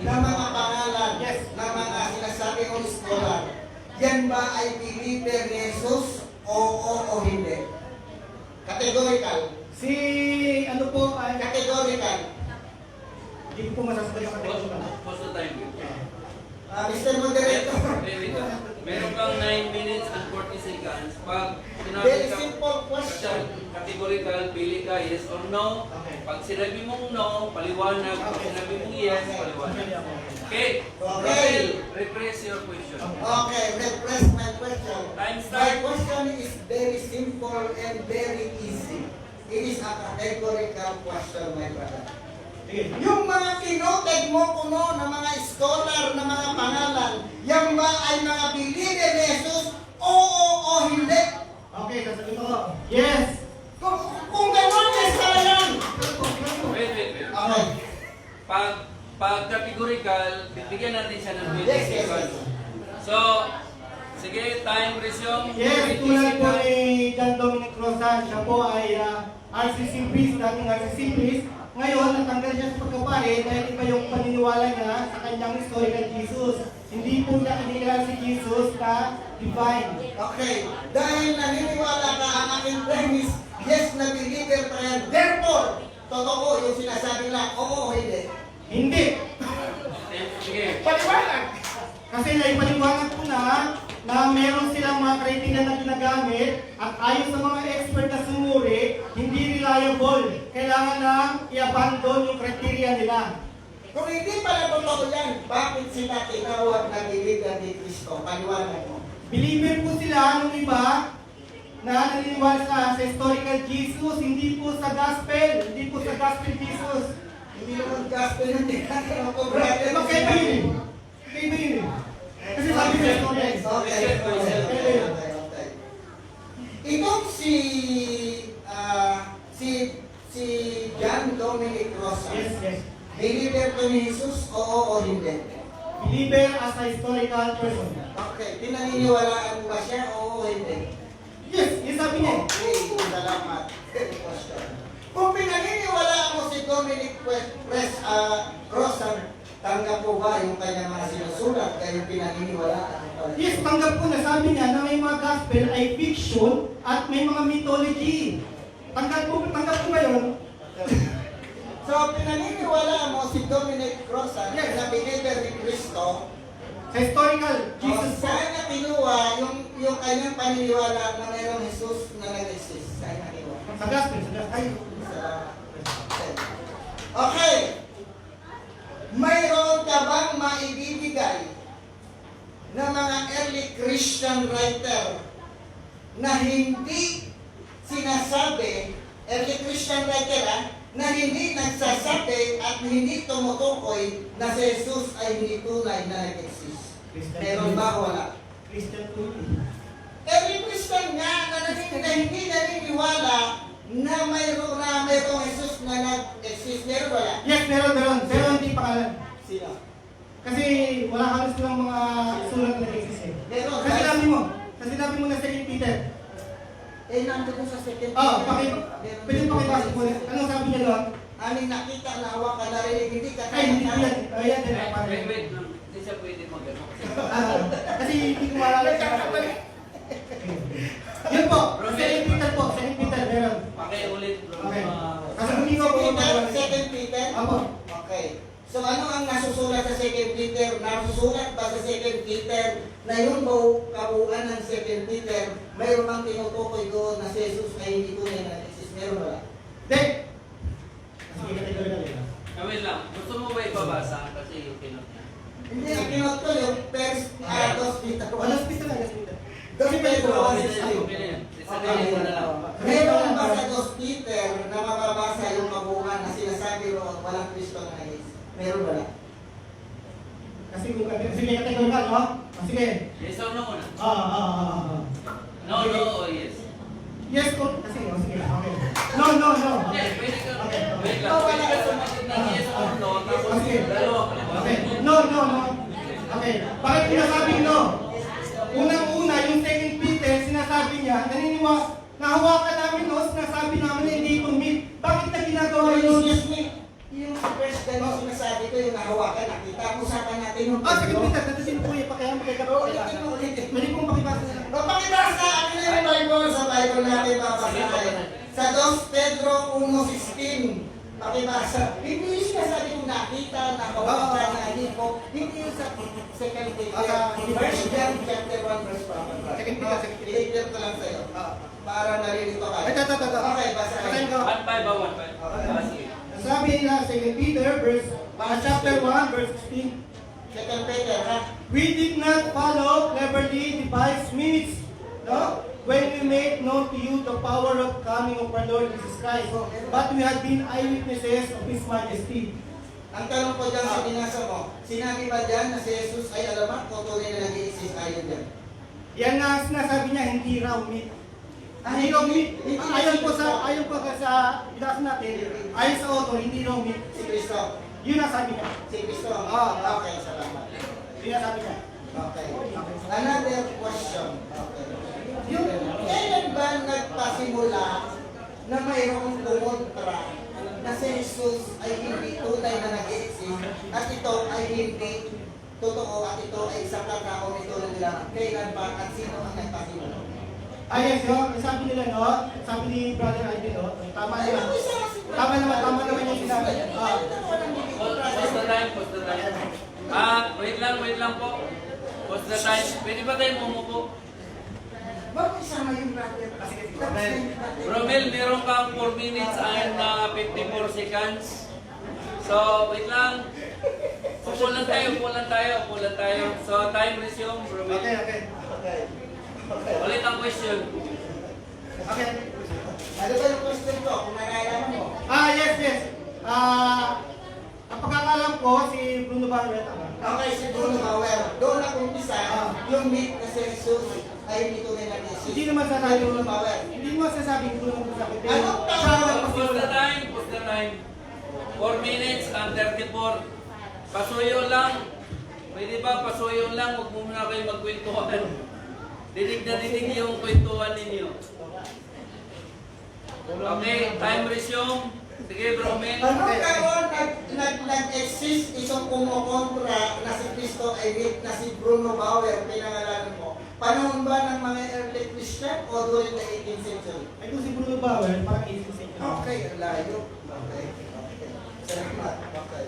na mga pangalan, na mga sinasabi kong scholar, yan ba ay believer ni Jesus? Oo o hindi? Categorical. Si, ano po, ay, Categorical. hindi ko po masasabi ang kategorya. Post the time. Mr. Moderator. Meron kang 9 minutes and 40 seconds. Pag Very sinabi ka, simple question. categorical, pili ka yes or no. Pag sinabi mong no, paliwanag. Pag sinabi mong yes, paliwanag. Okay. Romel, repress your question. Okay, repress my question. Time My start. question is very simple and very easy. It is a categorical question, my brother. Yung mga kinoted mo kuno na mga scholar na mga pangalan, yan ba ay mga believer ni Jesus? Oo o hindi? Okay, sasagot ko. Yes. Kung gano'n, yes pala yan. Wait. Okay. Pag categorical, bigyan natin siya ng 20 Yes. seconds. So, sige, time resume. Yes, tulad po ni John Dominic Rosan, siya po ay RCC priest, dating RCC priest. Ngayon, natanggal siya sa pagkapare dahil iba yung paniniwala niya sa kanyang historical Jesus. Hindi po niya kinikilala si Jesus na divine. Okay. Dahil naniniwala ka ang aking premise, yes na believer pa yan. Therefore, totoo yung sinasabi lang, oo o hindi? Hindi. Sige. Paliwanag! Kasi naipaliwanag ko na meron silang mga criteria na ginagamit at ayon sa mga expert na sumuri, hindi reliable. Kailangan na i-abandon yung criteria nila. Kung hindi pala totoo yan, bakit sila tinawag na believer ni Cristo? Paliwanag mo. Believer po sila nung iba, na naniniwala sa historical Jesus, hindi po sa gospel, hindi po sa gospel Jesus. Hindi naman gospel yung tinatanong ko, brother. Magkaiba yun eh. Magkaiba yun eh. Kasi sabi sa historical. Okay. Itong si John Dominic Rosa, Yes. believer to ni Jesus, oo o hindi? Believer as a historical person. Okay, pinaniniwalaan mo ba siya, oo o hindi? Yes, yung sabi niya. Okay, salamat. Kung pinaniniwalaan mo si Dominic Rosa, tanggap po ba yung kanyang mga sinusulat kaya pinaniniwalaan mo pala? Yes, tanggap ko na sabi niya na may mga gospel ay fiction at may mga mythology. Tanggap ko ba yun? So, pinaniniwalaan mo si Dominic Rosa na believer ni Cristo. Sa historical Jesus po. Saan niya kinuha yung kanyang paniniwala na mayroong Jesus na nag-exist? Saan niya kinuha? Sa gospel. Ay, Salamat. Okay. Mayroon ka bang maibibigay na mga early Christian writer na hindi sinasabi, early Christian writer na hindi nagsasabi at hindi tumutukoy na si Jesus ay hindi tunay na nag-exist? Meron ba o wala? Christian po. Every Christian nga na hindi naniniwala na mayroong Jesus na nag-exist. Meron wala? Yes, meron. Pero hindi pangalan. Sino? Kasi wala halos lang mga sulat na exist eh. Meron. Kasi sinabi mo na sa Peter. Eh, nandun sa second. Pwede pakibasa mo. Anong sabi niya doon? Aning nakita na hawak ka narinig, hindi ka Ay, hindi yan. Ayan, din. Wait lang. Hindi siya pwede mag-ano. Kasi hindi ko maalala sa Yun po, Second Peter, meron. Pakiulit bro. Okay. Kasi hindi ko po Second Peter? Apo. Okay. So ano ang nasusulat sa Second Peter? Nasusulat ba sa Second Peter na yung kabuuan ng Second Peter, mayroon bang tinutukoy doon na si Jesus ay hindi ko na nag-exist? Meron wala? Hindi. Sige, kategory na yun. Wait lang. Gusto mo ba ibabasa? Kasi yung pinot niya. Hindi, ang kinot ko yung first Dos Peter. Alas Peter. Dos Pedro. Meron ba sa Dos Peter na mababasa yung kabuuan na sinasabi roon walang Kristo na nag-exist? Meron wala? Kasi kung sige, kategory na, no? Sige. Yes or no muna? No, o yes. Yes po. Kasi, sige. Okay. No. Yes, pwede ka. Okay. Wait lang. Pwede ka sumagot ng yes or no. Tapos Okay. dalawa ka na. Okay. No. Okay. Bakit pinasabing no? Unang-una, yung Second Peter, sinasabi niya, nahawakan namin no, sinasabi namin na hindi ito myth. Bakit na ginagawa yun? Excuse me. Yung first time yung sinasabi ko yung nahawakan, nakita. Usapan natin yung Second Peter, natasin po yung pakayang Ulitin. Mali pong pakibasa na. Pakibasa, ano na yung Bible? Sa Bible natin babasahin. Sa 2 Pedro 1:16. Pakibasa. Hindi yung sinasabi kong nakita, nakawakan, nahipo. Hindi yung sa Second Peter. First John chapter 1 verse 1. Second Peter. I-clear ko lang sa'yo. Para nalilito ka. Ito. Okay, basahin. Basahin ko. 1-5. Sige. Sabi nila, Second Peter, chapter 1, verse 16. Second Peter, ha? We did not follow cleverly devised myths, no? When we made known to you the power of coming of our Lord Jesus Christ, but we have been eyewitnesses of His majesty. Ang tanong ko dyan sa binasa mo, sinabi ba dyan na si Jesus ay alamat o tunay na nag-i-exist ayon dyan? Yan nga sinasabi niya, hindi raw myth. Hindi raw myth. Ayon po sa binasa natin, ayon sa author, hindi raw myth. Si Cristo. Yun ang sabi niya. Si Cristo. Okay, salamat. Yun ang sabi niya. Okay. Another question. Okay. Yung kailan ba nagpasimula na mayroong kumontra na si Jesus ay hindi tunay na nag-exist at ito ay hindi totoo at ito ay isang kakao nito na nila. Kailan ba at sino ang nagpasimula? Yes, sabi nila, no? Sabi ni Brother Alvin, no? Tama naman. Tama naman yung sinabi. Post the time. Wait lang po. Post the time. Pwede ba tayo umupo? Bakit isama yung brother? Romel, meron kang 4 minutes and 54 seconds. So, wait lang. Upo lang tayo. So, time resume, Romel. Okay. Okay. Ulit ang question. Okay. Ano ba yung question ko? Kung nalalaman mo. Yes, yes. Ang pagkakalam ko, si Bruno Barret, Okay, si Bruno Bauer. Doon na umpisa, yung meet na si Jesus ay hindi tunay na Jesus. hindi naman sasabi Bruno Bauer. hindi mo sasabing Bruno Barret. Anong Siya tawag? ang Pause the nagpasimula. time, pause the time. 4 minutes and 34. Pasuyo lang. Pwede ba pasuyo lang? Huwag mo muna kayo magkwentuhan. Dinig na dinig yung kwentuhan ninyo. Okay, time resume. Sige, Bro Mel. Anong karoon nag-exist isang kumukontra na si Kristo ay meet na si Bruno Bauer, pinangalanan mo? Panahon ba ng mga early Christian o during the 18th century? Ay, kung si Bruno Bauer, parang 18th century. Okay, ang layo. Okay. Salamat. Okay.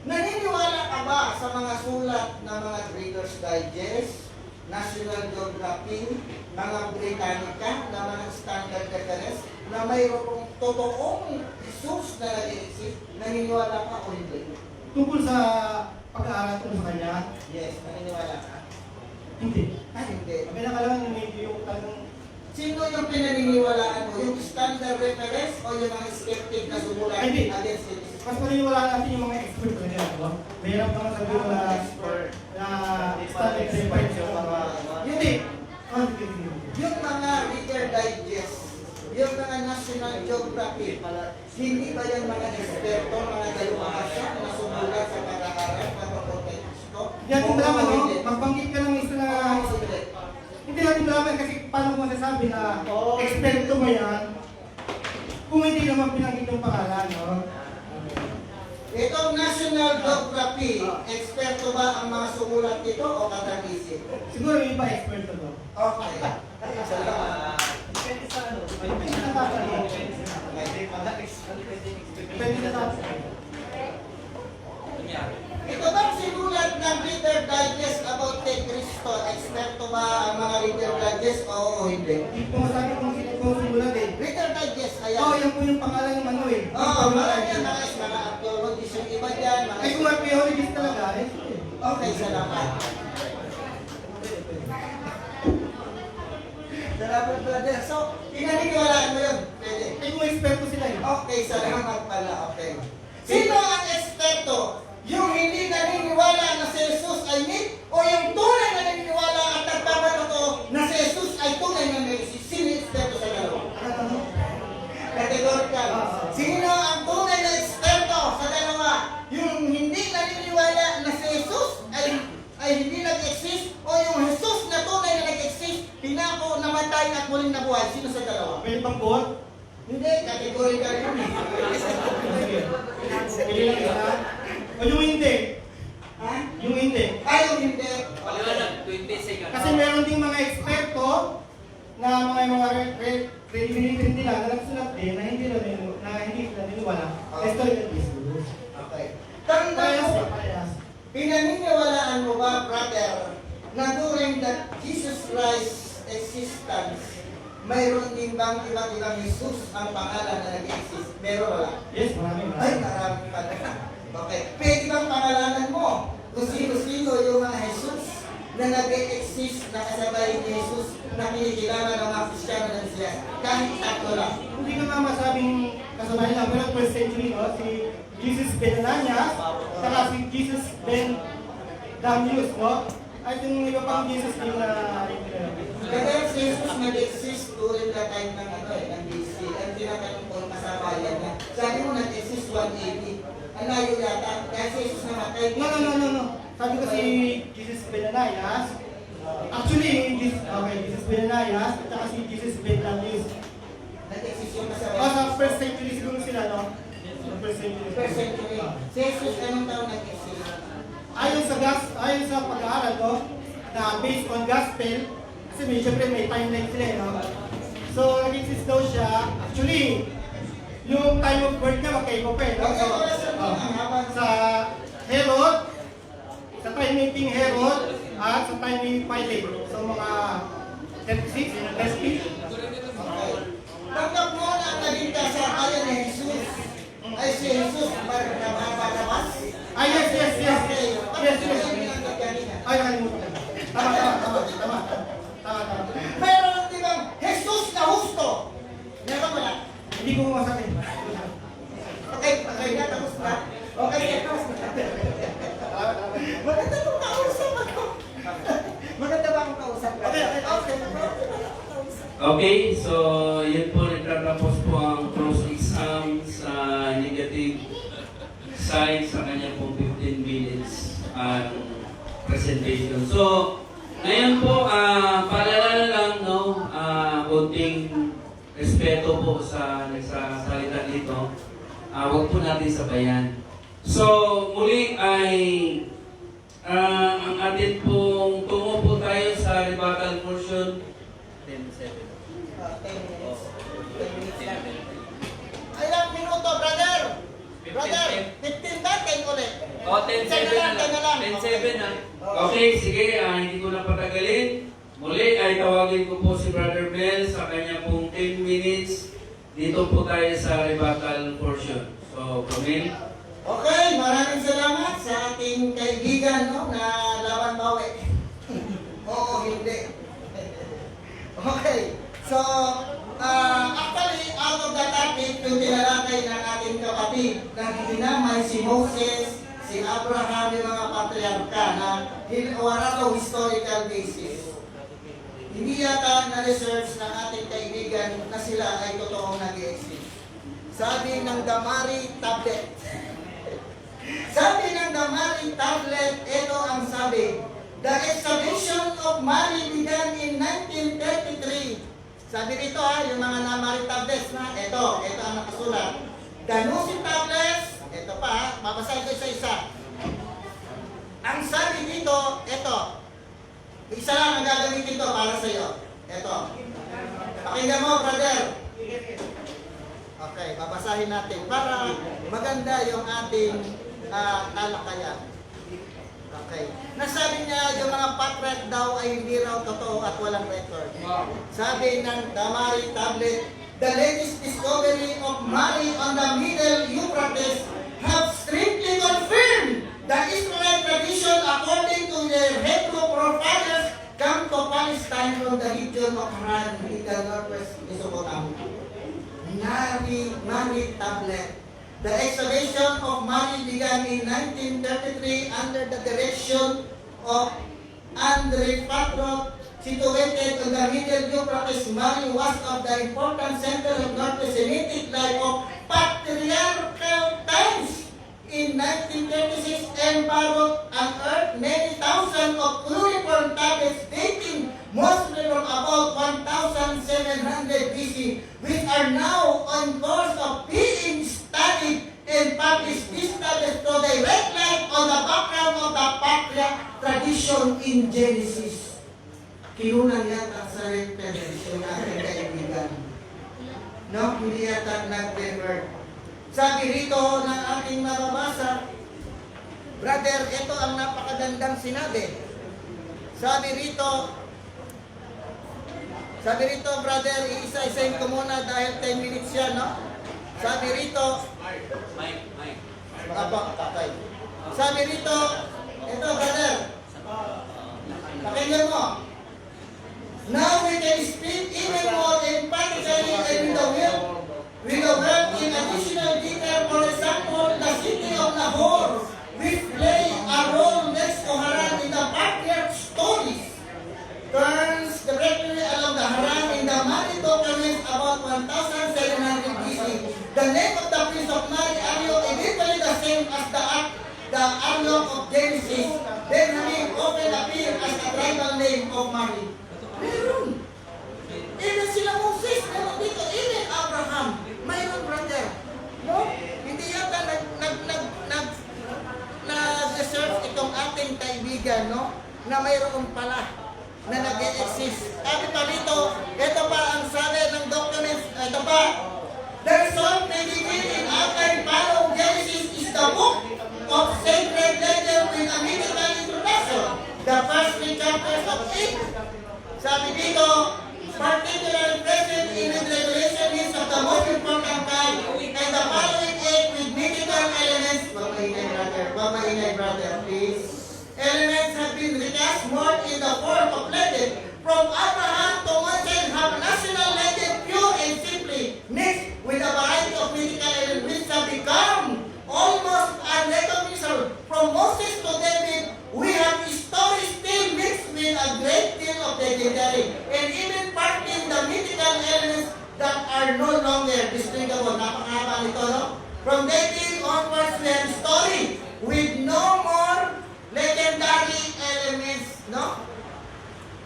Naniniwala ka ba sa mga sulat ng mga Reader's Digest, National Geographic, mga Britannica, na mga standard reference, na mayroong totoong Jesus na nag-exist? Naniniwala ka o hindi? Tungkol sa pag-aaral ko sa kanya, Yes, naniniwala ka. hindi. Ah, hindi. Ang pinakalaman yung medyo yung talagang Sino yung pinaniniwalaan mo? Yung standard reference o yung mga skeptic na sumulat Hindi. against it? mas paniniwalaan natin yung mga expert na nila, no? Mahirap naman sabihin mo na static reference yung mga... Hindi! Yung mga Reader Digest, yung mga National Geographic, hindi ba yung mga eksperto, mga dalubahasya na sumulat sa pag-aaral ng Kristo? Hindi natin malaman, no? Magbanggit ka ng isa na... Hindi natin malaman kasi paano mo masasabi na eksperto mo yan kung hindi naman pinanggit yung pangalan, no? Itong National Geography, eksperto ba ang mga sumulat dito o katang-isip? Siguro yung iba eksperto to. Okay. Salamat. Depende sa ano? Depende sa tao. Depende sa tao. Ito bang sinulat ng Reader Digest about kay Kristo? Eksperto ba ang mga Reader Digest o hindi? Hindi ko masabi kung sino ko sumulat eh. Reader Digest, ayan. Oo, yan po yung pangalan ng ano eh. Oo, marami yan, mga archaeologists yung iba dyan. Ay, kung archaeologist talaga, eh. Okay, salamat. Salamat, brother. So, pinaniniwalaan mo yun? Pwede. Ay, kung eksperto sila eh. Okay, salamat pala. Okay. Sino ang eksperto? Yung hindi naniniwala na si Jesus ay myth o yung tunay na naniniwala at nagpapatotoo na si Jesus ay tunay na Mesias? Sino yung eksperto sa dalawa? Categorical. Sino ang tunay na eksperto sa dalawa? Yung hindi naniniwala na si Jesus ay hindi nag-exist o yung Jesus na tunay na nag-exist, pinako, namatay at muling nabuhay? Sino sa dalawa? Pwede pang buhat? Hindi, categorical yun eh. Pwede lang isa. O yung hindi. Ha? Yung hindi. Ayaw hindi. Paliwanag, 20 seconds. Kasi meron ding mga eksperto na mga credibility nila na nagsulat din na hindi sila niniwala sa story ng Jesus. Okay. Tanda mo, Parehas. pinaniniwalaan mo ba, brother, na during the Jesus Christ existence, mayroon din bang iba't ibang Jesus ang pangalan na nag-exist? Meron wala? Yes, marami. Ay, marami pala. Okay. Pwede bang pangalanan mo kung sino-sino yung mga Jesus na nag-exist na kasabay ni Jesus na kinikilala ng mga Kristiyano ng siya? Kahit tatlo lang. Hindi ko nga masabing kasabay lang, pero first century, no? Si Jesus Ben Ananias, saka si Jesus Ben Damius, no? At yung iba pang Jesus din na Kaya si Jesus nag-exist during the time ng ng BC. Ang tinatanong ko yung kasabayan niya. Sabi mo nag-exist 180. Ang layo yata. Kaya si Jesus namatay. No. Sabi ko si Jesus Ben Ananias, actually, Jesus Ben Ananias, at saka si Jesus Ben Damius. Nag-exist yung O kasabayan. sa first century siguro sila, no? Sa first century. First century. Si Jesus anong taon nag-exist? Ayon sa pag-aaral, no? Na based on gospel, kasi syempre may timeline sila, no? So, nag-exist daw siya. Actually, yung time of birth niya magkaiba pa eh, no? Okay, wala sa mga habang Sa Herod, sa time ni King Herod, at sa time ni Pilate. So, mga 36, 30. Okay. Tanggap mo na ang naging kasabayan ni Jesus ay si Jesus Barnabas? Yes. Okay. Yes. Ano yung kanina? Ay, nakalimutan. Tama. Mayroon di bang Okay, so yun po, nagtatapos po ang close exam sa negative side sa kanya pong 15 minutes presentation. So, ngayon po, paalala lang, no, konting respeto po sa nagsasalita dito. Huwag po natin sabayan. So, muli ay ang atin pong tungo po tayo sa rebuttal portion. 10-7. 10 minutes. 10 minutes lang. Ilang minuto, brother? Brother, 15 ba? 10 ulit. O, 10-7 na lang. 10-7 na. Okay, sige, hindi ko na patagalin. Muli ay tawagin ko po si Brother Mel sa kanya pong 10 minutes. Dito po tayo sa rebuttal portion. So, Camille. Okay, maraming salamat sa ating kaibigan, no, na laban bawi. Oo, hindi. Okay, so, actually, out of the topic, yung tinalakay ng ating kapatid na dinamay si Moses, si Abraham, yung mga patriarka na wala daw historical basis. Hindi yata na-research ng ating kaibigan na sila ay totoong nag-exist. Sabi ng Damari Tablet. Sabi ng Damari Tablet, ito ang sabi, the excavation of Mali began in 1933. Sabi dito yung mga Damari Tablets na, ito ang nakasulat. Danusi Tablets, ito pa babasahin ko isa-isa. Ang sabi dito, ito, isa lang ang gagamitin ito para sa iyo. Ito. Pakinggan mo, brother. Okay, babasahin natin para maganda yung ating talakayan. Okay. Nasabi niya yung mga patriarch daw ay hindi raw totoo at walang record. Sabi ng Damari Tablet, the latest discovery of Mali on the Middle Euphrates have strictly confirmed the Israelite tradition according to their Hebrew profiles come to Palestine from the region of Haran in the northwest Mesopotamia. Mali Tablet. The excavation of Mali began in 1933 under the direction of Andrei Patrov, situated on the Middle Euphrates. Mali was of the important center of North Semitic life of patriarchal times. In 1936, Emperor unearthed many thousands of cuneiform tablets dating mostly from about 1700 BC, which are now on course of being studied and published. These tablets throw direct light on the background of the patriarch tradition in Genesis. Kinunan yata sa reference yung aking kaibigan. No, hindi yata nag-refer. Sabi rito ng ating mababasa, brother, ito ang napakagandang sinabi. Sabi rito, brother, iisa-isahin ko muna dahil 10 minutes yan, no? Sabi rito, okay. Sabi rito, ito, brother, pakinggan mo. Now we can speak even more emphatically and with the word in additional detail. For example, the city of Lahore, which play a role next to Haran in the patriarch stories, turns directly along the Haran in the Mali documents about 1700 BC. The name of the prince of Mali, Ariok, is literally the same as the Ariok of Genesis, then having often appeared as a tribal name of Mali. Meron. Even sila Moses, meron dito, even Abraham, mayroon, brother. No? Hindi yata nag-research itong ating kaibigan, no? Na mayroon pala na nag-exist. Sabi pa dito, ito pa ang sabi ng documents, ito pa, their song may begin in after follow Genesis is the book of sacred legend with a mythical introduction. The first 3 chapters of it, sabi dito, particularly present in the revelation is of the most important kind, and the following 8 with mythical elements. Mamainay brother, please. Elements have been recast more in the form of legend. From Abraham to Moses have national legend pure and simply mixed with a variety of mythical elements which have become almost unrecognizable. From Moses to David, we have stories still mixed with a great deal of legendary and even partly in the mythical are no longer distinguishable. Napakahaba nito, no? From David onwards, we have story with no more legendary elements, no?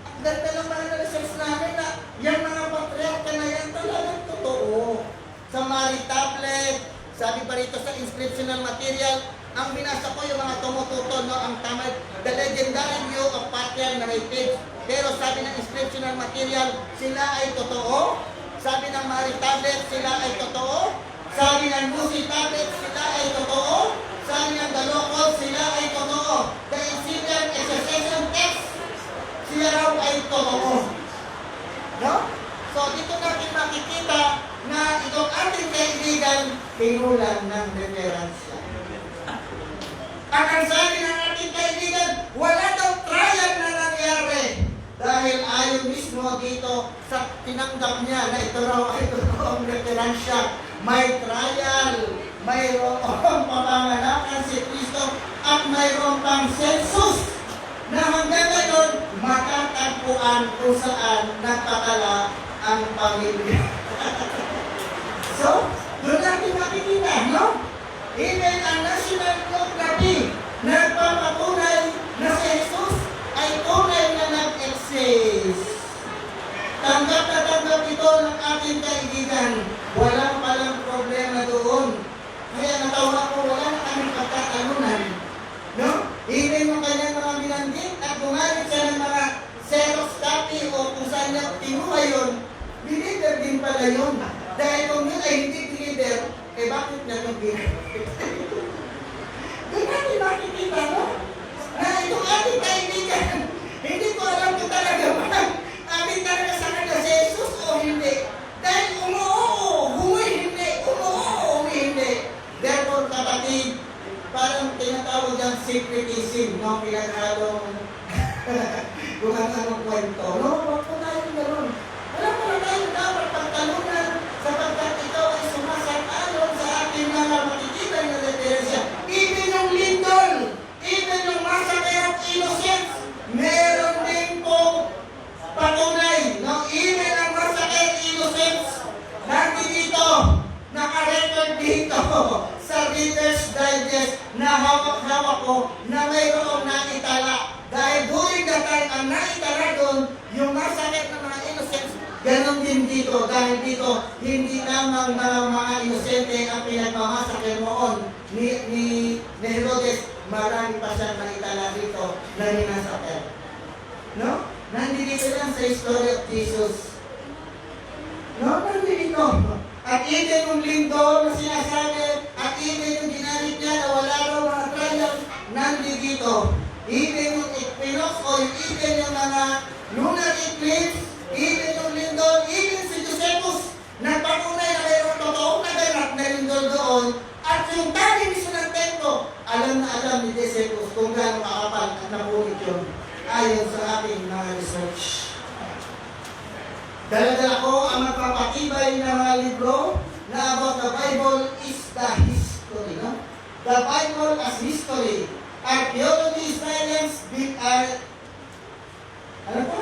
Ang ganda lang mga research namin na yung mga patriarka na yan talagang totoo. Sa Mari tablet, sabi pa rito sa inscriptional material, ang binasa ko yung mga tumututo, no, ang tamad, the legendary view of patriarch narratives. Pero sabi ng inscriptional material, sila ay totoo. Sabi ng Mari tablet, sila ay totoo. Sabi ng Musi tablet, sila ay totoo. Sabi ng Galocod, sila ay totoo. The Incipient Exercitation text, sila raw ay totoo. No? So dito natin makikita na itong ating kaibigan, pinulan ng referensya. At ang sabi ng ating kaibigan, wala daw trial na nangyari. Dahil ayon mismo dito sa tinanggap niya na ito raw ay totoong referensya. May trial, mayroong pamanganakan si Kristo at mayroong pang census na hanggang ngayon matatagpuan kung saan nagpatala ang pamilya. So, doon natin makikita, no? Even ang National Geography nagpapatunay na si Jesus ay tunay na nag-exist. Tanggap na tanggap ito ng ating kaibigan. Walang palang problema doon. Kaya natawa ko, wala na kaming pagkatalunan. No? Even yung kanyang mga binanggit at gumamit siya ng mga Xerox copy o kung saan niya pinuha yun, believer din pala yun. Dahil kung yun ay hindi believer, eh bakit niya itong ginamit? Doon natin makikita, no? Na itong ating kaibigan, hindi ko alam kung talaga amin talaga sa kanya si Jesus o hindi. Dahil umuoo, hindi. Umuoo, hindi. Therefore, kapatid, parang tinatawag ang secretism, no? Pinaghalong kung anong kwento. No, wag po tayo gano'n. Wala po na tayo dapat pagtalunan sapagkat ito ay sumasang-alon sa ating mga makikita na referensya. Even yung lindol, even yung massacre of innocents, meron din po patunay. No? Even ang massacre of innocents, nandito, naka-record dito sa Reader's Digest na hawak-hawak ko na mayroong naitala. Dahil during the time, ang naitala doon, yung masakit ng mga innocents, ganon din dito. Dahil dito, hindi lamang mga inosente ang pinagmamasakit noon ni Herodes, marami pa siyang naitala dito na ninasakit. No? Nandito lang sa story of Jesus. No? Nandito. At even yung lindol na sinasabi, at even yung ginamit niya na wala raw mga trials, nandito. Even yung equinox o even yung mga lunar eclipse, even yung lindol, even si Josephus, nagpatunay na mayroong totoong naganap na lindol doon, at yung tali mismo ng templo, alam na alam ni Josephus kung gaano kakapal at napunit yun, ayon sa ating mga research. Dala-dala ko ang magpapatibay na mga libro na about the Bible is the history. No? The Bible as history. Archaeology, science, big art. Ano po?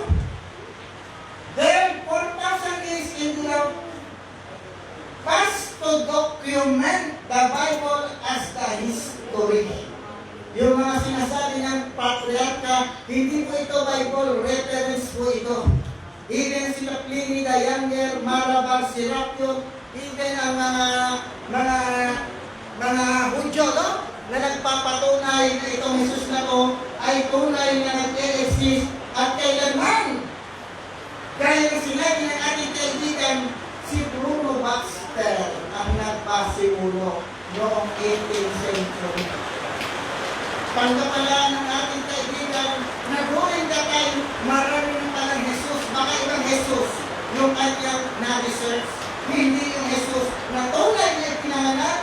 There 4,000 years into the past to document the Bible as the history. Yung mga sinasabi ng patriarka, hindi po ito Bible, reference po ito. Even sila Pliny the Younger, Marabar, Siracyo, even ang mga Hudyo, no? Na nagpapatunay na itong Jesus na to ay tunay na nag-e-exist at kailanman. Gaya ng sinabi ng ating kaibigan, si Bruno Baxter ang nagpasimulo noong 18th century. Pagkapala ng ating kaibigan na during that time, marami ng palang Jesus, baka ibang Jesus, yung kanyang na-research. Hindi yung Jesus na tunay na pinanganak,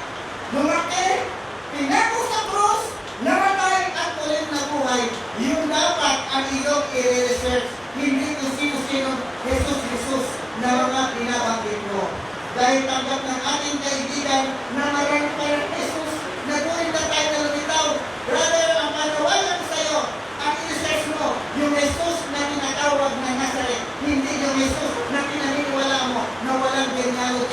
lumaki, pinako sa krus, namatay at ulit na buhay. Yung dapat ang iyong i-research, hindi kung sino-sino Jesus na mga binabanggit mo. Dahil tanggap ng ating kaibigan na marami pa ng Jesus na during the time na lumitaw, brother, ang panawagan ko sa iyo, ang i-research mo, yung Jesus na tinatawag na Nazareth, hindi yung Jesus na pinaniniwala mo na walang genealogy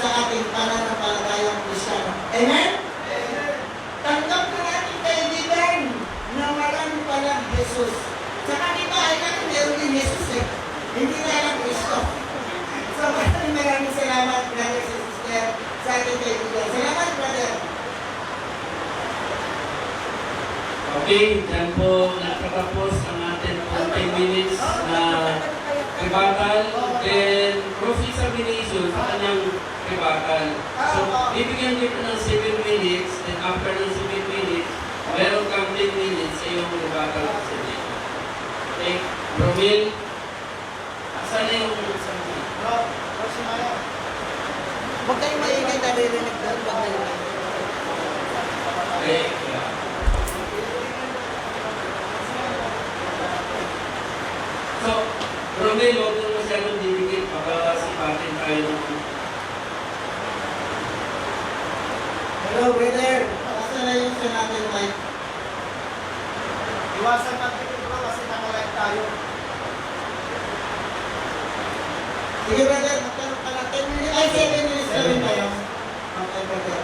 sa ating pananampalatayang Kristiyano. Amen? Tanggap na natin kaibigan na marami palang Jesus. Saka di ba, ay natin meron din Jesus eh. Hindi na lang Kristo. So maraming salamat, brother and sister, sa ating kaibigan. Salamat, brother. Okay, dyan po nakatapos ang ating 10 minutes na rebuttal, then cross-examination sa kanyang rebuttal. So, bibigyan dito ng 7 minutes, then after ng 7 minutes, meron kang 10 minutes sa iyong rebuttal presentation. Okay, Romil, asan na yung sabi? Huwag kayong maingay, naririnig doon. Huwag kayong Okay, yeah. So, Romel, huwag mo masyadong didikit baka sipatin tayo ng Hello, brother. Asa na yung sa natin, Mike? Iwasan natin ito kasi nakalive tayo. Sige, brother. Magtanong ka lang. 10 minutes. Ay, 7 minutes na rin tayo. Okay, brother.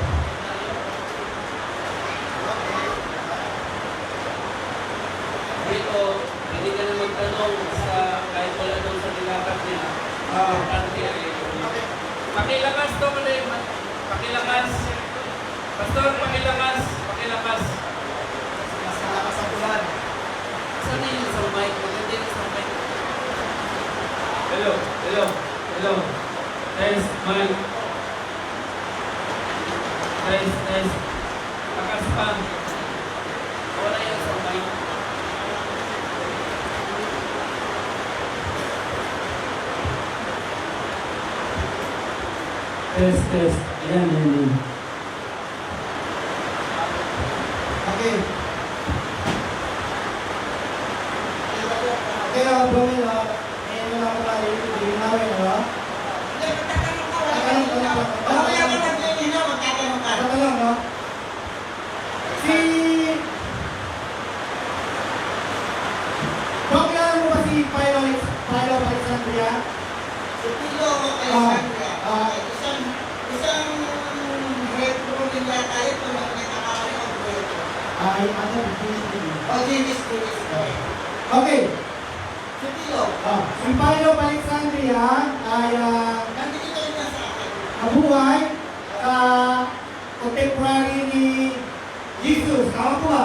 dito, hindi ka na magtanong sa kahit wala doon sa nilakad nila. Importante ay pakilakas to ulit. Pakilakas. Pastor, pakilakas. Pakilakas. Mas malakas ang ulan. Saan na yung isang mic? Maganda yung isang mic. Hello, hello, hello. Test, mic. Test. Lakas pa. Wala yung isang mic. Test. Ayan. Okay. Kaya Bromel, ngayon lang ako tayo yung namin, ha? Hindi, magtatanong ka. Mamaya ka naglilinaw, magtatanong ka. Ano lang, no? Si... Bakilala mo ba si Philo Alexandria? Si Pilo Alexandria. Isang retro din yata ito na nakakari ang retro. Ay, ano? O, Jimis. Okay. Si Pilo. Si Philo Alexandria ay Nandito rin na sa akin. nabuhay sa contemporary ni Jesus. Tama po ba?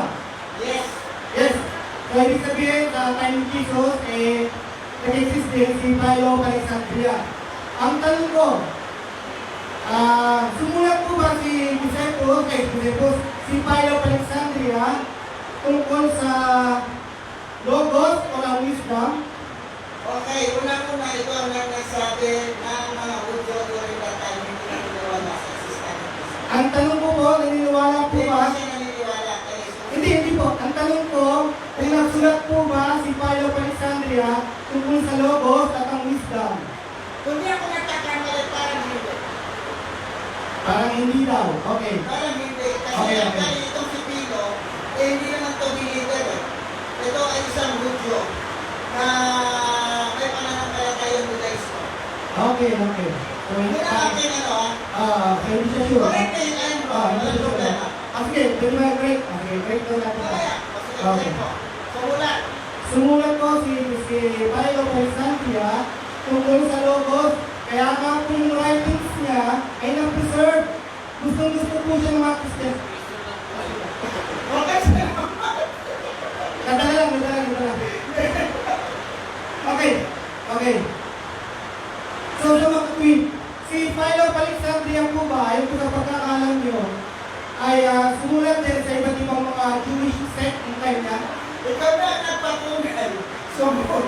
Yes. Yes. So, ibig sabihin, sa time ni Jesus, nag-exist din si Philo Alexandria. Ang tanong ko, sumulat po ba si Josephus, si Philo Alexandria tungkol sa logos o ang wisdom? Okay, unang-una ito ang nagsabi ng mga Hudyo during that time hindi naniniwala sa existence ng Kristo. Ang tanong ko po, naniniwala po Hindi ba? ba siya naniniwala kay Jesus? Hindi po. Ang tanong ko, kung nagsulat po ba si Philo Alexandria tungkol sa logos at ang wisdom? Kung di ako nagkakamali, parang hindi. Parang hindi daw. Okay. Parang hindi. Kasi Okay. dahil itong si Pilo, hindi naman ito believer eh. Ito ay isang Hudyo na may pananampalatayang Judaismo. Okay. So, Hindi na akin hindi siya sure. correct na yun ayun bro. Hindi Walang siya sure. problema. Sige, pwede ba break? Okay, break daw natin. Mamaya. Okay. So mula, Sumulat ko si Philo Alexandria tungkol sa logos, kaya nga po yung writings niya ay na-preserve. Gusto po siya ng mga Christian. okay. Kadala lang. Okay. So, sa mga tweet, si Philo Alexandria po ba, ayon po sa pagkakalam niyo, ay sumulat din sa iba't ibang mga Jewish sect ng time niya. Ikaw na nagpatungan. Sumulat.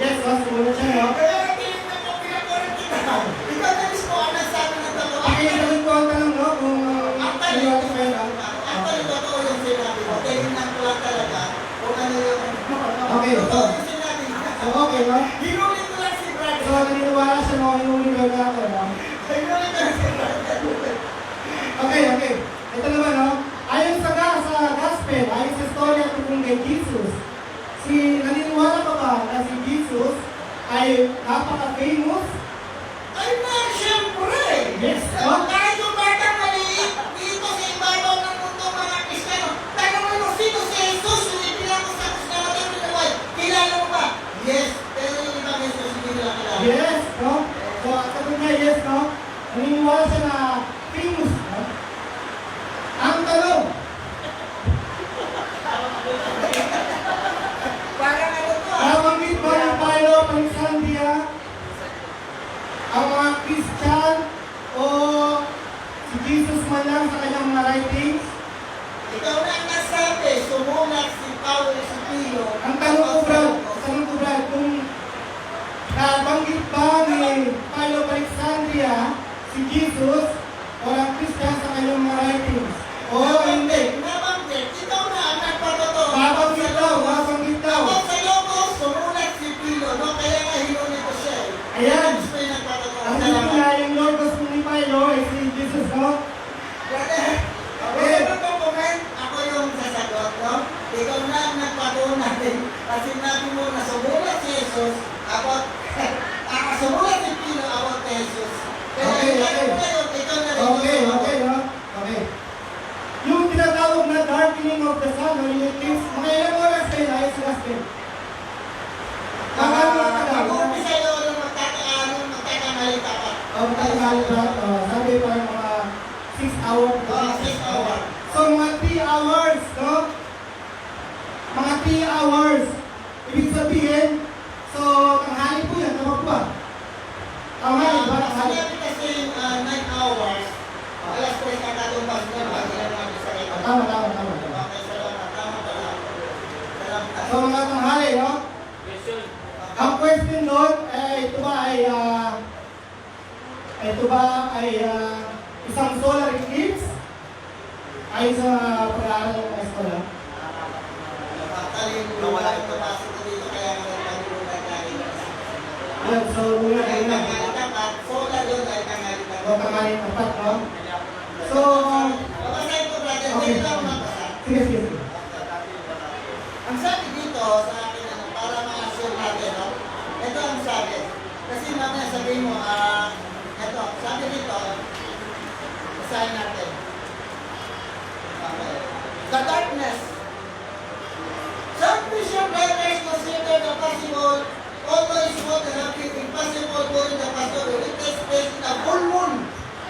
Yes, sumulat siya, no? Kaya hindi na mo pinakorek kita. Ikaw na mismo ang nagsabi ng totoo. Okay, sagot ko ang tanong, no? Kung Actually, sino si Philo. totoo yung sinabi mo. Tingnan ko lang talaga kung ano yung... Okay, Totoo yung sinabi niya. So, okay, no? Hinulit ko lang si So, brother. naniniwala siya na hinuli ko na ako, no? Hinulit ko lang si brother. Okay. Ito naman, no? Ayon sa gospel, ayon sa storya tungkol kay Jesus, naniniwala ka ba na si Jesus ay napaka-famous? Ay na, siyempre! Yes. So, at sabi niya, yes, no? Naniniwala siya na famous, no? Ang tanong, Parang ano to nabanggit ba ni Paolo Alexandria ang mga Christian o si Jesus man lang sa kanyang mga writings? Ikaw na ang nasabi, sumulat si Paulo si Pio. Ang tanong ko, Brad, kung nabanggit ba ni Paolo Alexandria si Jesus o ang Christian sa kanyang mga writings? O hindi? Nabanggit. Ikaw na ang nagpatotoo. Babanggit daw. Ako sa logos, sumulat si Pio, no? Kaya nga hinuli ko siya eh. Ayan. Gusto yung nagpatotoo. Ang Salamat. sabi nga yung Logos ni Paolo ay si Jesus, no? Brother, Okay. ako yung comment, ako yung sasagot, no? Ikaw na ang nagpatunay. Kasi sinabi mo na sumulat si Jesus, about, sumulat si Pino about kay Jesus. Kaya Okay, ikaw okay. ngayon, ikaw na rin Okay, yung okay, no? Okay. Yung tinatawag na darkening of the sun o yung eclipse, mga ilang oras kayo na ayos last day? Mag-uumpisa yun ng magkakamali ka pa. Sabi pa yung mga 6 hours. 6 hours. So, mga 3 hours, no? Mga 3 hours. Ibig sabihin, so, tanghali po yan, tama po ba? Tanghali ba? Tanghali. Sinabi kasi 9 hours, alas 3 ka katumbas na ba? Ilan namin sa ito. Tama. Okay, salamat. Tama pala. Salamat. So, mga tanghali, no? Question. Ang question doon, ito ba ay isang solar eclipse? Ay sa pag-aaral ng eskwela? Wala yung papasok ko dito, kaya nga nagpagulutan namin. Yan, so muna Ay, kayo na. tangali ka, sola doon ay tangali ka. O tangaling apat, no? So, Babasahin ko, brother. Okay. Wait lang mabasa. sige. Ang sabi dito sa akin, para ma-assure natin, no? Ito ang sabi. Kasi mamaya sabihin mo, ito, sabi dito, basahin natin. Okay. The darkness. Some Christian brothers consider the possible, although it's not impossible during the pastoral, it takes place in a full moon.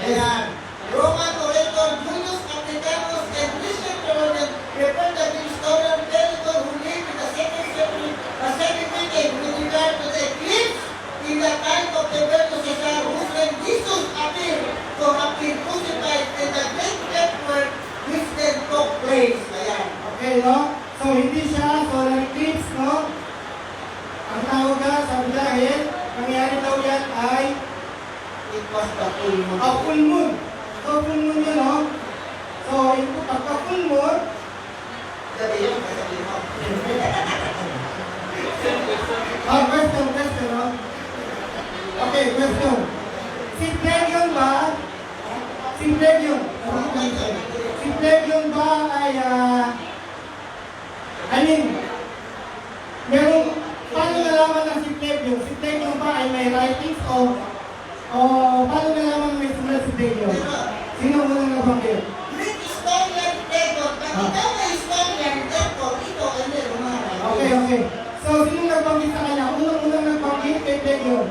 Ayan. Roman orator Julius Africanus and Christian theologian refer the historian Periton who lived in the 2nd century, a second decade with regard to the eclipse in the time of the birth of Caesar, whose when Jesus appeared to have been crucified and the great death work which then took place. Ayan. Okay, no? So, hindi siya solar eclipse, no? Ang tawag ka, sabi dahil, nangyari daw yan ay It was the full moon. full moon. So, full moon yun, no? So, yung pagka full moon, Sabi yun, sabi mo. question, no? Okay, question. Si Plegion ba? Si Plegion ba ay, paano nalaman ng si Plegion? Si Plegion ba ay may writings o paano nalaman may sulat si Plegion? Sino unang nabanggit? Greek historian Plato, pag ikaw na historian, therefore, ito ay may rumara. Okay. So, sino nabanggit sa kanya? Unang nabanggit kay Plegion.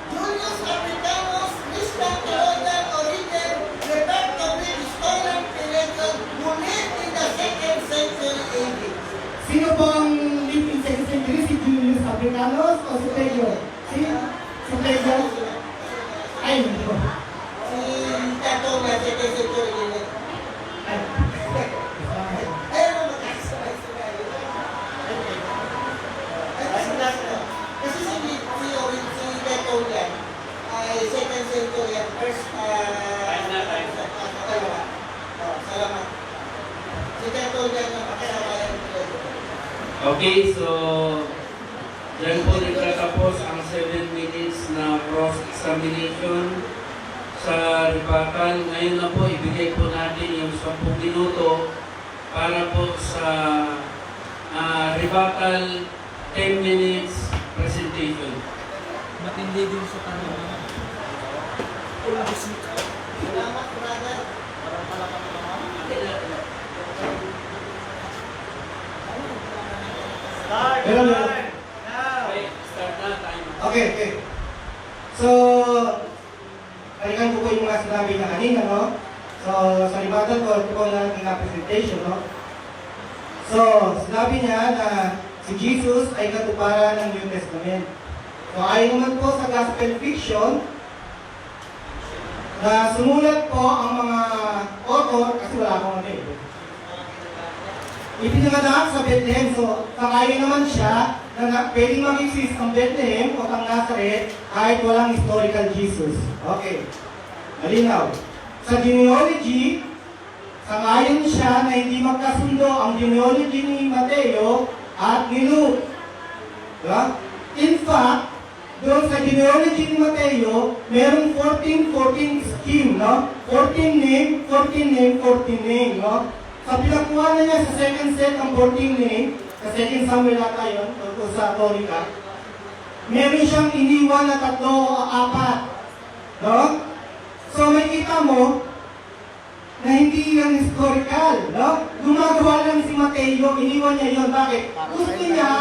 Julius Africanus, Christian theologian origin, referred to Greek historian Plato, who lived in the 2nd century AD. Sino po ang lived in 2nd century? Si Julius Africanus o si Plegion? Si Plegion? Ay, hindi ko. Si Tato na 2nd century AD. Ay. Ayun ang magkasabay-sabay. Kasi si Tato yan ay 2nd century at first salamat. Si Tato yan ang makasabay. Okay, so dyan po nagtatapos ang 7 minutes na cross-examination sa rebuttal. Ngayon na po, ibigay po natin yung 10 minuto para po sa rebuttal 10 minutes presentation. Matindi din sa tanong. Salamat, brother. Meron. Okay, start na tayo. Okay. So, balikan ko po yung mga sinabi niya kanina, no? So, sa libatan ko, ito po lang yung presentation, no? So, sinabi niya na si Jesus ay katuparan ng New Testament. So, ayon naman po sa gospel fiction, na sumulat po ang mga author, kasi wala akong ano eh. Ipinanganak sa Bethlehem, so sangayon naman siya na pwedeng mag-exist ang Bethlehem o ang Nazareth kahit walang historical Jesus. Okay, malinaw. Sa genealogy, sangayon siya na hindi magkasundo ang genealogy ni Mateo at ni Luke. Diba? In fact, doon sa genealogy ni Mateo, merong 14-14 scheme, no? 14 name, 14 name, 14 name, no? Sa pinagkuha na niya sa second set ang 14 name, sa second Samuel ata yun, o sa Torika, meron siyang iniwan na 3 o 4, no? So may kita mo, na hindi yan historical, no? Gumagawa lang si Mateo, iniwan niya yun. Bakit? Gusto niya,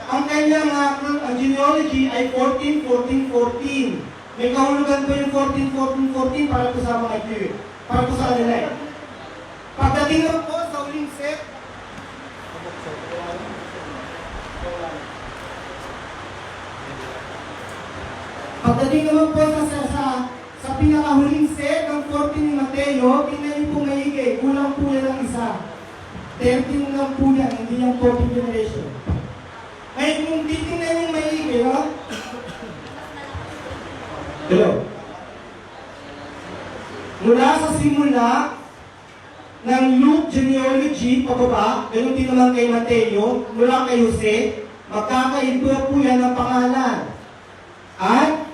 ang kanyang genealogy ay 14, 14, 14. May kahulugan po yung 14, 14, 14 para po sa mga Jew. Para po sa kanila eh. Pagdating naman po sa uling set, sa pinakahuling set ng 14 ni Mateo, tingnan niyo po maigi, kulang po yan ng isa. 13 lang po yan, hindi yung 14 generation. Ngayon kung titingnan yung maigi, no? Hello? Mula sa simula ng Luke genealogy, pababa, ganun din naman kay Mateo, mula kay Jose, magkakaiba po yan ng pangalan. At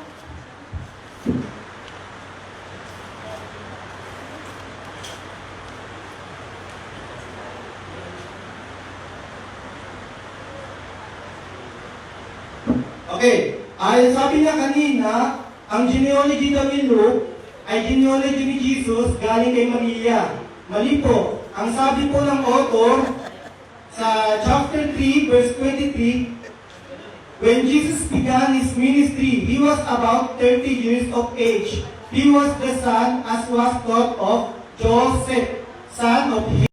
okay, ay sabi niya kanina, ang genealogy daw ni Luke ay genealogy ni Jesus galing kay Maria. Mali po. Ang sabi po ng author sa chapter 3, verse 23, when Jesus began his ministry, he was about 30 years of age. He was the son, as was thought of, Joseph, son of